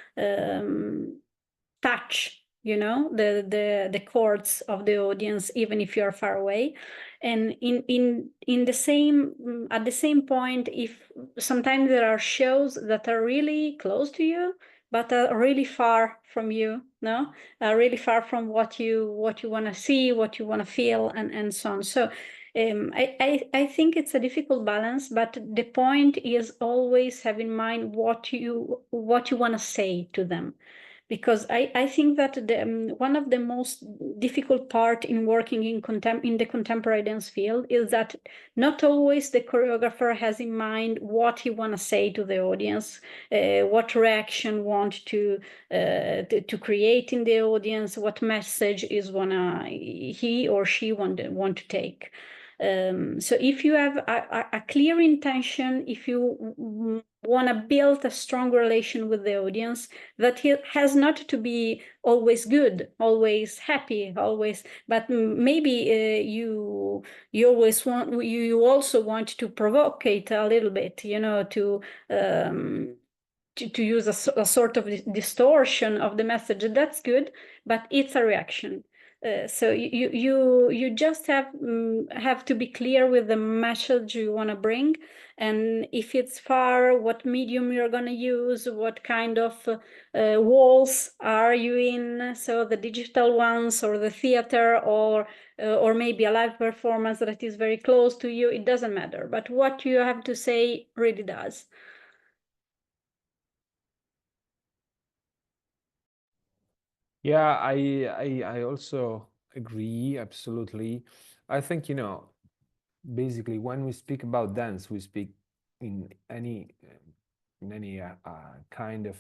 touch, you know, the chords of the audience, even if you're far away. And in the same at the same point, if sometimes there are shows that are really close to you but are really far from you, no, really far from what you want to see, what you want to feel, and so on. So I think it's a difficult balance, but the point is always have in mind what you want to say to them. Because I think that one of the most difficult part in working in the contemporary dance field is that not always the choreographer has in mind what he want to say to the audience, what reaction want to create in the audience, what message is he or she want to take. So if you have a clear intention, if you want to build a strong relation with the audience, that has not to be always good, always happy, always, but maybe you also want to provoke it a little bit, you know, to use a sort of distortion of the message. That's good, but it's a reaction. So you just have to be clear with the message you want to bring, and if it's far, what medium you're going to use, what kind of walls are you in, so the digital ones or the theater or maybe a live performance that is very close to you. It doesn't matter, but what you have to say really does. Yeah, I also agree, absolutely. I think, you know, basically when we speak about dance, we speak in any kind of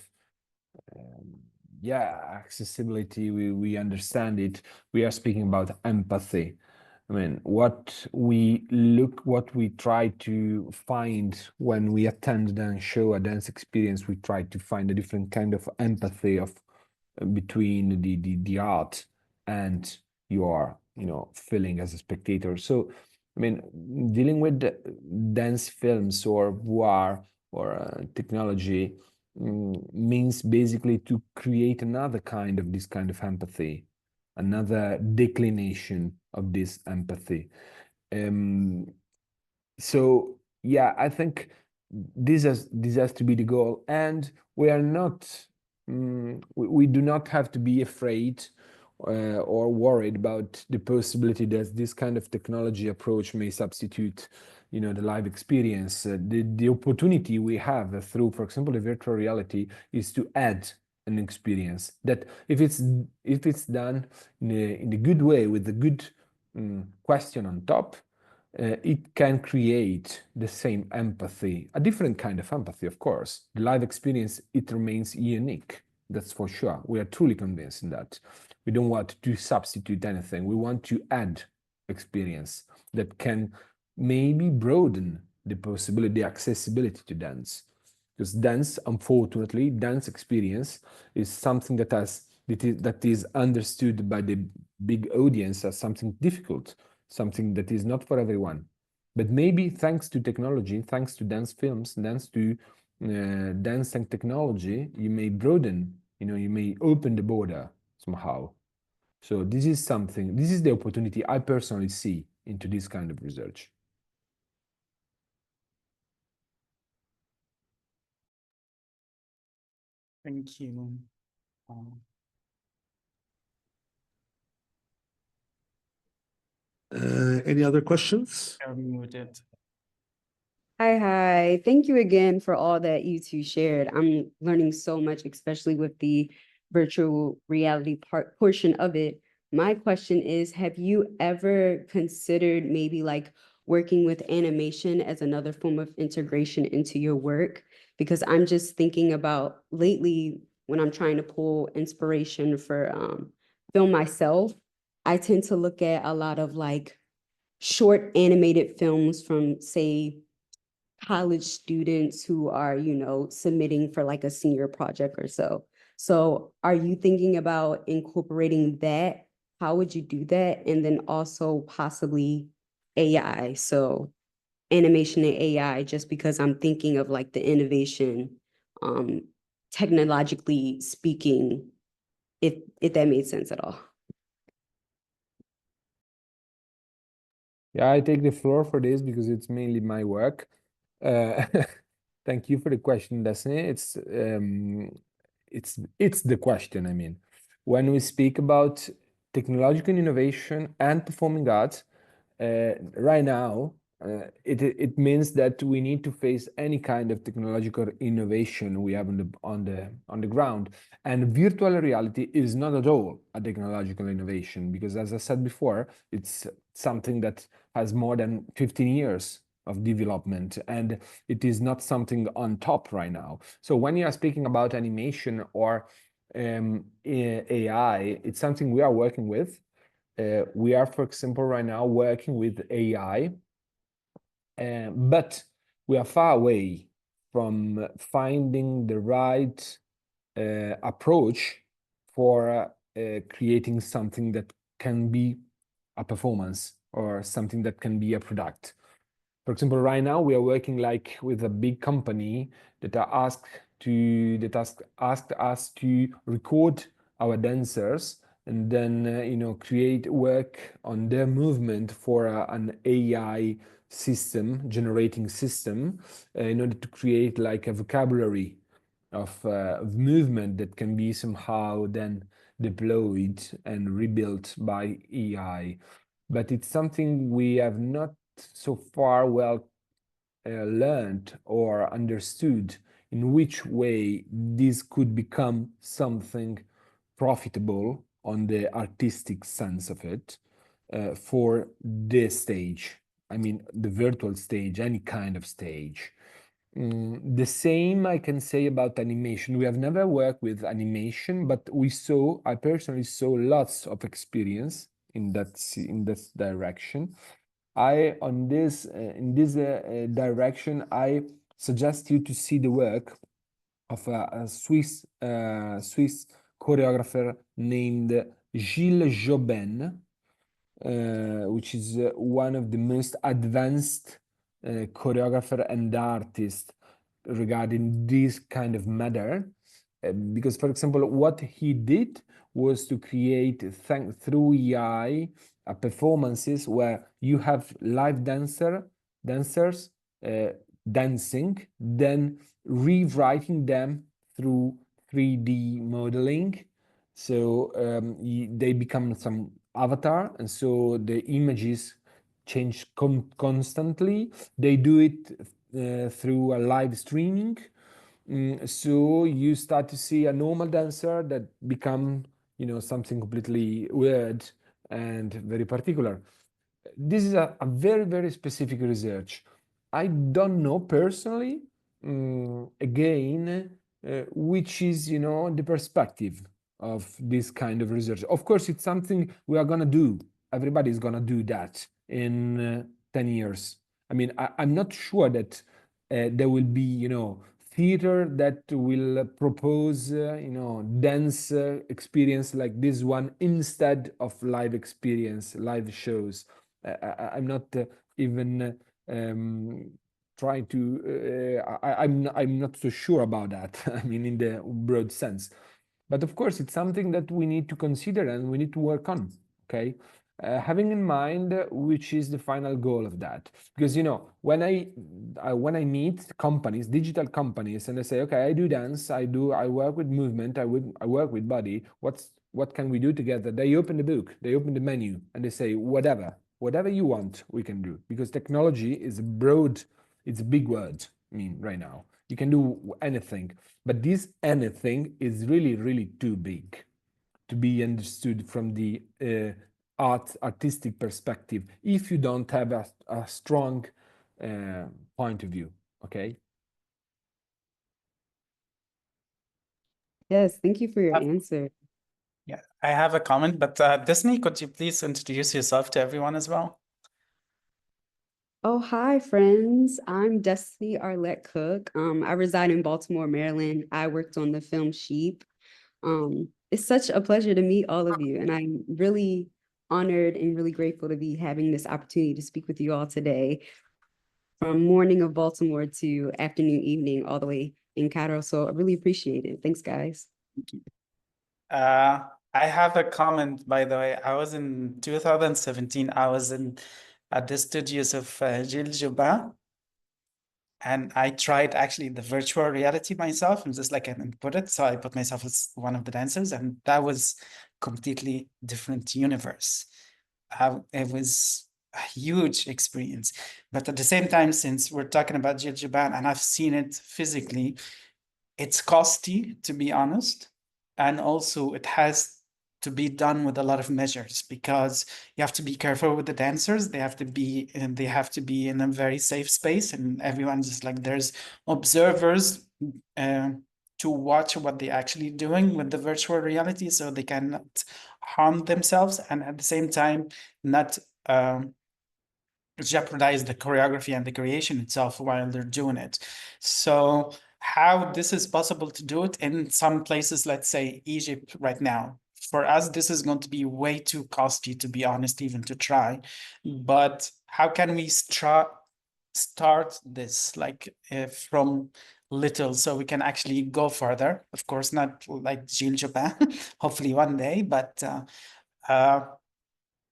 accessibility. We understand it. We are speaking about empathy. I mean, what we try to find when we attend a dance show, a dance experience, we try to find a different kind of empathy of between the art and your, you know, feeling as a spectator. So, I mean, dealing with dance films or voir or technology means basically to create another kind of this kind of empathy, another declination of this empathy. So yeah, I think this has to be the goal, and we are not we do not have to be afraid or worried about the possibility that this kind of technology approach may substitute the live experience. The opportunity we have through, for example, the virtual reality is to add an experience that if it's done in a good way with a good question on top, it can create the same empathy, a different kind of empathy, of course. The live experience, it remains unique. That's for sure. We are truly convinced in that. We don't want to substitute anything. We want to add experience that can maybe broaden the possibility, the accessibility to dance. Because dance, unfortunately, dance experience is something that is understood by the big audience as something difficult, something that is not for everyone. But maybe thanks to technology, thanks to dance films, thanks to dance and technology, you may broaden, you may open the border somehow. So this is the opportunity I personally see into this kind of research. Thank you. Any other questions? You're muted. Hi. Thank you again for all that you two shared. I'm learning so much, especially with the virtual reality portion of it. My question is, have you ever considered maybe like working with animation as another form of integration into your work? Because I'm just thinking about lately when I'm trying to pull inspiration for film myself, I tend to look at a lot of like short animated films from, say, college students who are, submitting for like a senior project or so. So are you thinking about incorporating that? How would you do that? And then also possibly AI. So animation and AI, just because I'm thinking of like the innovation, technologically speaking, if that made sense at all. Yeah, I take the floor for this because it's mainly my work. Thank you for the question, Destiny. It's the question. I mean, when we speak about technological innovation and performing arts, right now, it means that we need to face any kind of technological innovation we have on the ground. And virtual reality is not at all a technological innovation because, as I said before, it's something that has more than 15 years of development, and it is not something on top right now. So when you are speaking about animation or AI, it's something we are working with. We are, for example, right now working with AI, but we are far away from finding the right approach for creating something that can be a performance or something that can be a product. For example, right now we are working like with a big company that asked us to record our dancers and then create work on their movement for an AI system, generating system, in order to create like a vocabulary of movement that can be somehow then deployed and rebuilt by AI. But it's something we have not so far well learned or understood in which way this could become something profitable on the artistic sense of it for the stage. I mean, the virtual stage, any kind of stage. The same I can say about animation. We have never worked with animation, but I personally saw lots of experience in that direction. In this direction, I suggest you to see the work of a Swiss choreographer named Gilles Jobin, which is one of the most advanced choreographer and artist regarding this kind of matter. Because, for example, what he did was to create through AI performances where you have live dancers dancing, then rewriting them through 3D modeling. So they become some avatar, and so the images change constantly. They do it through a live streaming. So you start to see a normal dancer that become, something completely weird and very particular. This is a very, very specific research. I don't know personally, again, which is, the perspective of this kind of research. Of course, it's something we are going to do. Everybody's going to do that in 10 years. I mean, I'm not sure that there will be, theater that will propose, dance experience like this one instead of live experience, live shows. I'm not even trying to. I'm not so sure about that. I mean, in the broad sense, but of course, it's something that we need to consider and we need to work on. Okay, having in mind which is the final goal of that, because when I meet companies, digital companies, and I say, okay, I do dance, I work with movement, I work with body. What can we do together? They open the book, they open the menu, and they say, whatever you want, we can do, because technology is broad, it's a big word. I mean, right now you can do anything, but this anything is really, really too big to be understood from the artistic perspective if you don't have a strong point of view. Okay. Yes, thank you for your answer. Yeah, I have a comment, but Disney, could you please introduce yourself to everyone as well? Oh, hi, friends. I'm Destiny Arlette Cook. I reside in Baltimore, Maryland. I worked on the film Sheep. It's such a pleasure to meet all of you, and I'm really honored and really grateful to be having this opportunity to speak with you all today, from morning of Baltimore to afternoon, evening, all the way in Cairo. So I really appreciate it. Thanks, guys. I have a comment, by the way. I was in 2017, I was at the studios of Gilles Jobin, and I tried actually the virtual reality myself, and just like I put it, so I put myself as one of the dancers, and that was completely different universe. It was a huge experience. But at the same time, since we're talking about Gilles Jobin and I've seen it physically, it's costly, to be honest. And also it has to be done with a lot of measures, because you have to be careful with the dancers. They have to be in a very safe space, and everyone just like, there's observers to watch what they're actually doing with the virtual reality, so they cannot harm themselves, and at the same time not jeopardize the choreography and the creation itself while they're doing it. So how this is possible to do it in some places, let's say Egypt right now. For us, this is going to be way too costly, to be honest, even to try. But how can we start this from little, so we can actually go further? Of course, not like Gilles Jobin, hopefully one day, but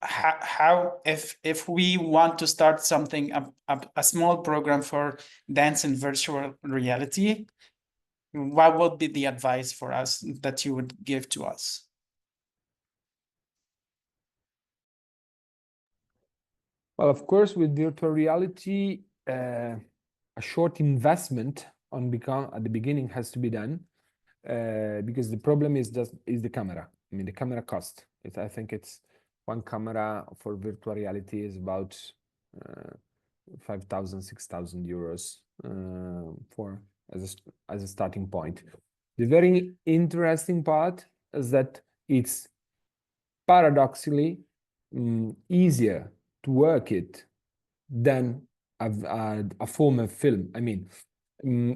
how if we want to start something, a small program for dance in virtual reality, what would be the advice for us that you would give to us? Well, of course, with virtual reality, a short investment at the beginning has to be done, because the problem is the camera. I mean, the camera cost. I think it's one camera for virtual reality is about 5,000, 6,000 euros for as a starting point. The very interesting part is that it's paradoxically easier to work it than a form of film. I mean,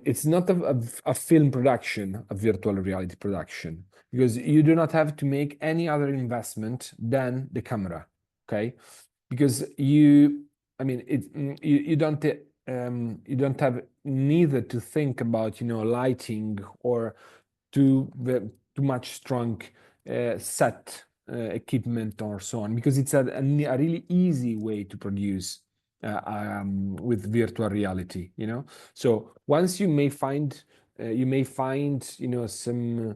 it's not a film production, a virtual reality production, because you do not have to make any other investment than the camera. Okay, because you don't have neither to think about lighting or too much strong set equipment or so on, because it's a really easy way to produce with virtual reality. So once you may find some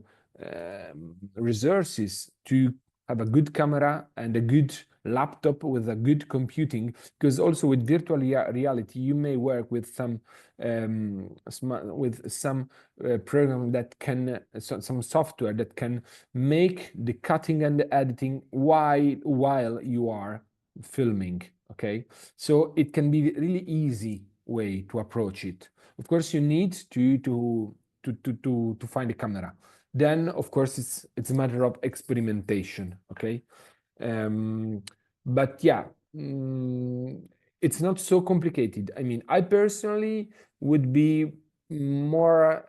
resources to have a good camera and a good laptop with a good computing, because also with virtual reality, you may work with some program that can, some software that can make the cutting and the editing while you are filming. Okay, so it can be really easy way to approach it. Of course, you need to find a camera. Then, of course, it's a matter of experimentation. Okay, but yeah, it's not so complicated. I mean, I personally would be more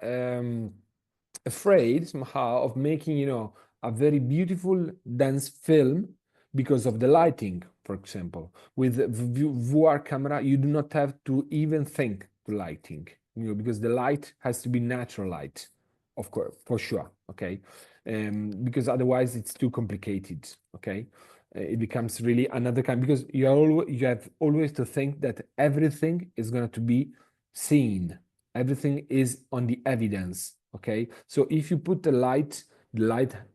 afraid somehow of making, you know, a very beautiful dance film because of the lighting, for example. With VR camera, you do not have to even think the lighting, you know, because the light has to be natural light, of course, for sure, okay? Because otherwise it's too complicated, okay? It becomes really another kind, because you have always to think that everything is going to be seen. Everything is on the evidence, okay? So if you put the light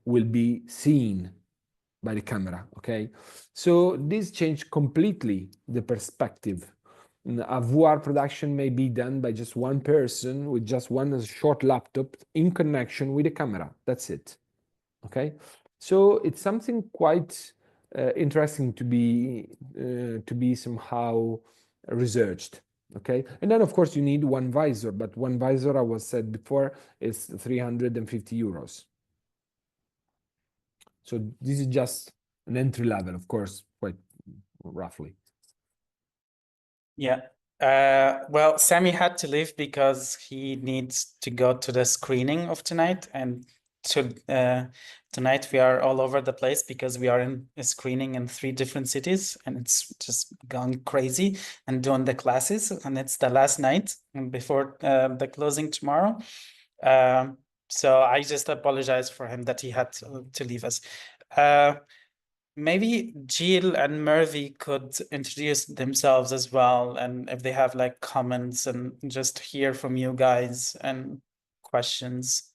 will be seen by the camera, okay? So this changed completely the perspective. A VR production may be done by just one person with just one short laptop in connection with the camera. That's it, okay? So it's something quite interesting to be somehow researched, okay? And then of course you need one visor, but one visor, I was said before, is 350 euros. So this is just an entry level, of course, quite roughly. Yeah. Well, Sammy had to leave because he needs to go to the screening of tonight, and tonight we are all over the place because we are in a screening in 3 different cities, and it's just gone crazy, and doing the classes, and it's the last night before the closing tomorrow. So I just apologize for him that he had to leave us. Maybe Jill and Murphy could introduce themselves as well, and if they have like comments, and just hear from you guys and questions.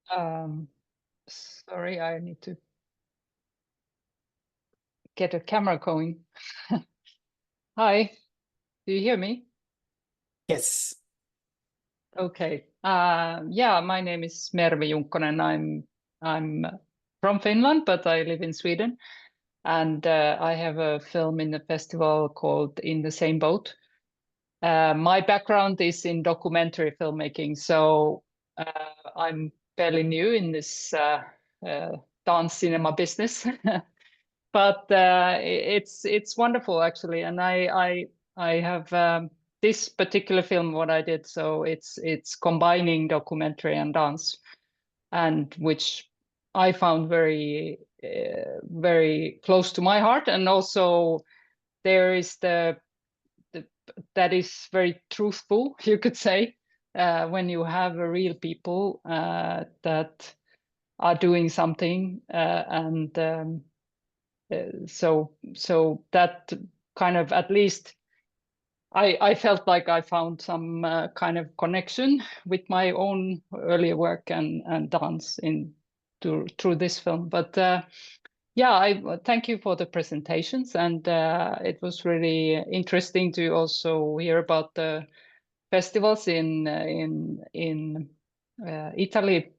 Sorry, I need to get a camera going. Hi, do you hear me? Yes. Okay. Yeah, my name is Mervi Junkkonen. I'm from Finland, but I live in Sweden, and I have a film in the festival called In the Same Boat. My background is in documentary filmmaking, so I'm fairly new in this dance cinema business. But it's wonderful actually, and I have this particular film what I did, so it's combining documentary and dance, and which I found very very close to my heart, and also there is that is very truthful, you could say, when you have a real people that are doing something, and so that kind of, at least I felt like I found some kind of connection with my own earlier work and dance through this film. But yeah, I thank you for the presentations, and it was really interesting to also hear about the festivals in Italy.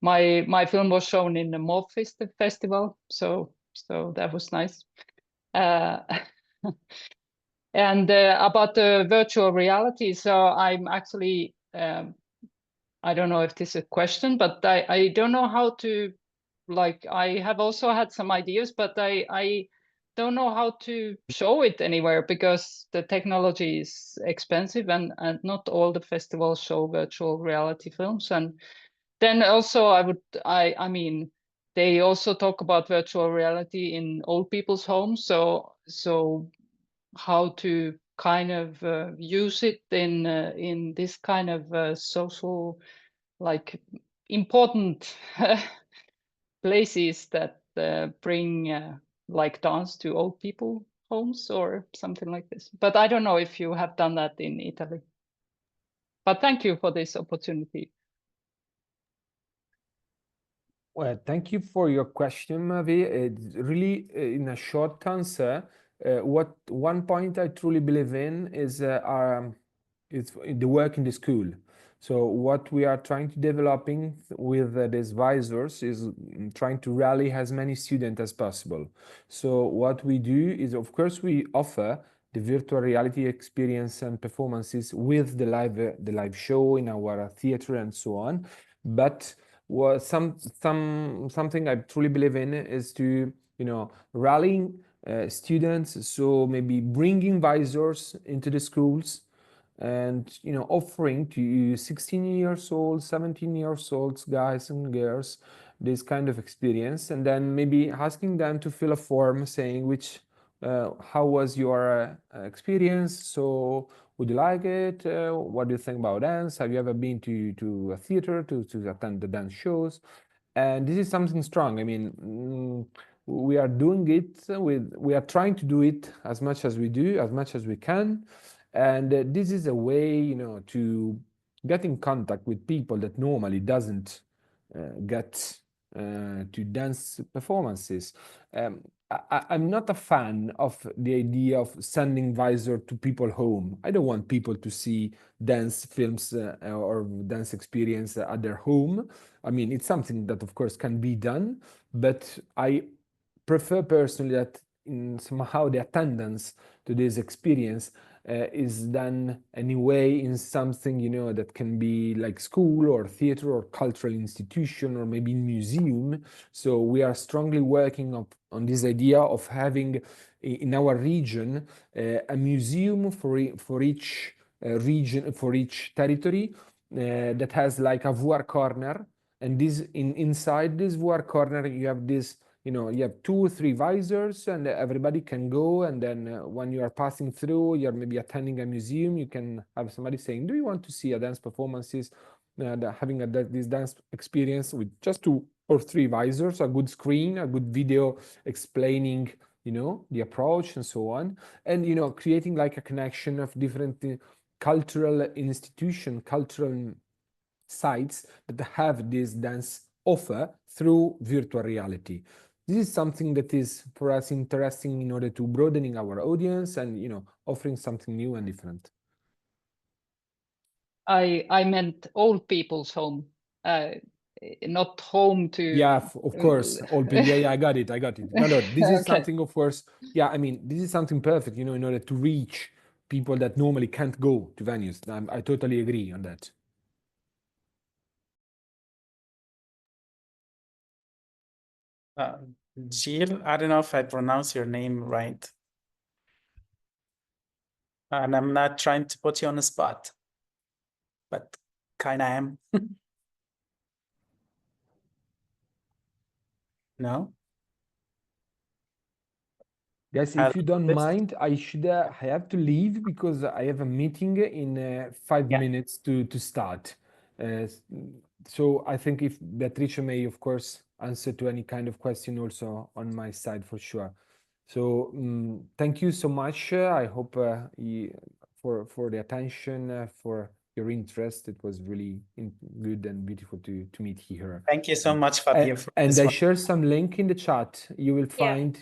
My film was shown in the MOVFest festival, so that was nice. And about the virtual reality, so I'm actually I don't know if this is a question, but I don't know how to, like, I have also had some ideas, but I don't know how to show it anywhere because the technology is expensive, and not all the festivals show virtual reality films. And then also I mean, they also talk about virtual reality in old people's homes, so how to kind of use it in this kind of social, like, important places that bring like dance to old people homes or something like this. But I don't know if you have done that in Italy. But thank you for this opportunity. Well, thank you for your question, Mavi. It's really, in a short answer, what one point I truly believe in is the work in the school. So what we are trying to developing with these visors is trying to rally as many students as possible. So what we do is, of course, we offer the virtual reality experience and performances with the live show in our theater and so on. But something I truly believe in is to, rallying students. So maybe bringing visors into the schools and, offering to 16 years old, 17 years old guys and girls this kind of experience, and then maybe asking them to fill a form saying how was your experience? So would you like it? What do you think about dance? Have you ever been to a theater to attend the dance shows? And this is something strong. I mean, we are doing it we are trying to do it as much as we do, as much as we can. And this is a way, to get in contact with people that normally doesn't get to dance performances. I'm not a fan of the idea of sending visor to people home. I don't want people to see dance films or dance experience at their home. I mean, it's something that, of course, can be done, but I prefer personally that somehow the attendance to this experience is done anyway in something, that can be like school or theater or cultural institution or maybe museum. So we are strongly working on this idea of having in our region a museum for each region, for each territory that has like a VR corner. And inside this VR corner, you have this, you have 2 or 3 visors, and everybody can go. And then when you are passing through, you're maybe attending a museum, you can have somebody saying, do you want to see a dance performances? Having this dance experience with just 2 or 3 visors, a good screen, a good video explaining, the approach and so on. And, creating like a connection of different cultural institution, cultural sites that have this dance offer through virtual reality. This is something that is for us interesting in order to broadening our audience and, offering something new and different. I meant old people's home, not home to. Yeah, of course, old people. Yeah, I got it. No, this is something, of course. Yeah, I mean, this is something perfect, in order to reach people that normally can't go to venues. I totally agree on that. Jill, I don't know if I pronounce your name right. And I'm not trying to put you on the spot, but kind of am. No? Guys, if you don't mind, I have to leave because I have a meeting in 5 minutes to start. So I think if Beatrice may, of course, answer to any kind of question also on my side for sure. So thank you so much. I hope for the attention, for your interest. It was really good and beautiful to meet here. Thank you so much, Fabio. And I share some link in the chat. You will find,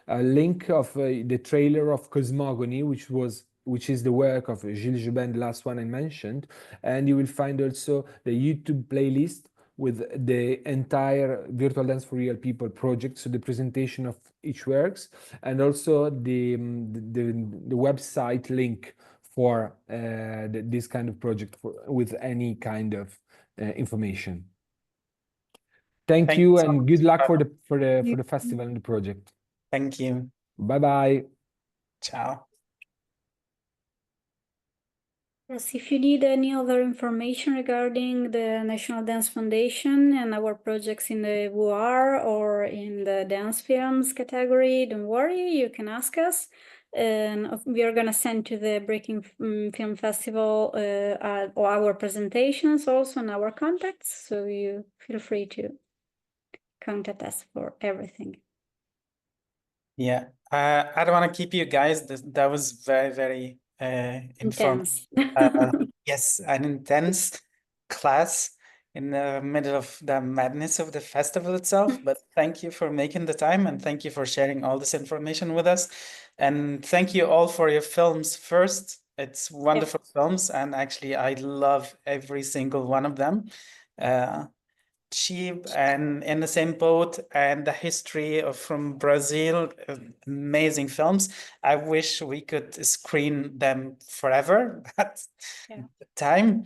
a link of the trailer of Cosmogony, which is the work of Gilles Jobin, the last one I mentioned. And you will find also the YouTube playlist with the entire Virtual Dance for Real People project, so the presentation of each works, and also the website link for this kind of project with any kind of information. Thank you so and much, good luck Fabio. for the festival and the project. Thank you. Bye-bye. Ciao. Yes, if you need any other information regarding the National Dance Foundation and our projects in the VR or in the dance films category, don't worry, you can ask us. And we are going to send to the Breaking Film Festival our presentations also and our contacts. So you feel free to contact us for everything. Yeah, I don't want to keep you guys. That was very, very intense. Yes, an intense class. in the middle of the madness of the festival itself. But thank you for making the time, and thank you for sharing all this information with us. And thank you all for your films first. It's wonderful films, and actually I love every single one of them. Cheap and In the Same Boat and The History of from Brazil, amazing films. I wish we could screen them forever, but the time.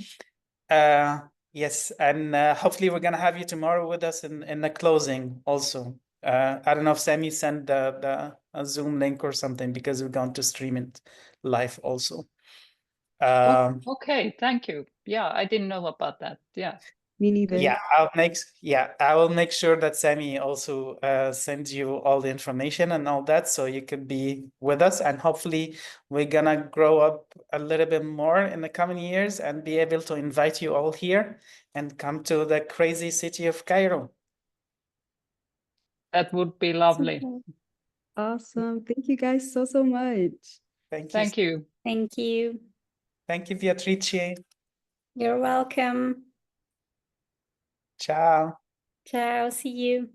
Yes, and hopefully we're gonna have you tomorrow with us in the closing also. I don't know if Sammy sent the Zoom link or something, because we're going to stream it live also. Okay, thank you. Yeah, I didn't know about that. Yeah. Me neither. Yeah, I will make sure that Sammy also sends you all the information and all that, so you could be with us, and hopefully we're gonna grow up a little bit more in the coming years and be able to invite you all here and come to the crazy city of Cairo. That would be lovely. Awesome. Thank you guys so much. Thank you. Thank you. Thank you. Thank you, Beatrice. You're welcome. Ciao. Ciao. See you.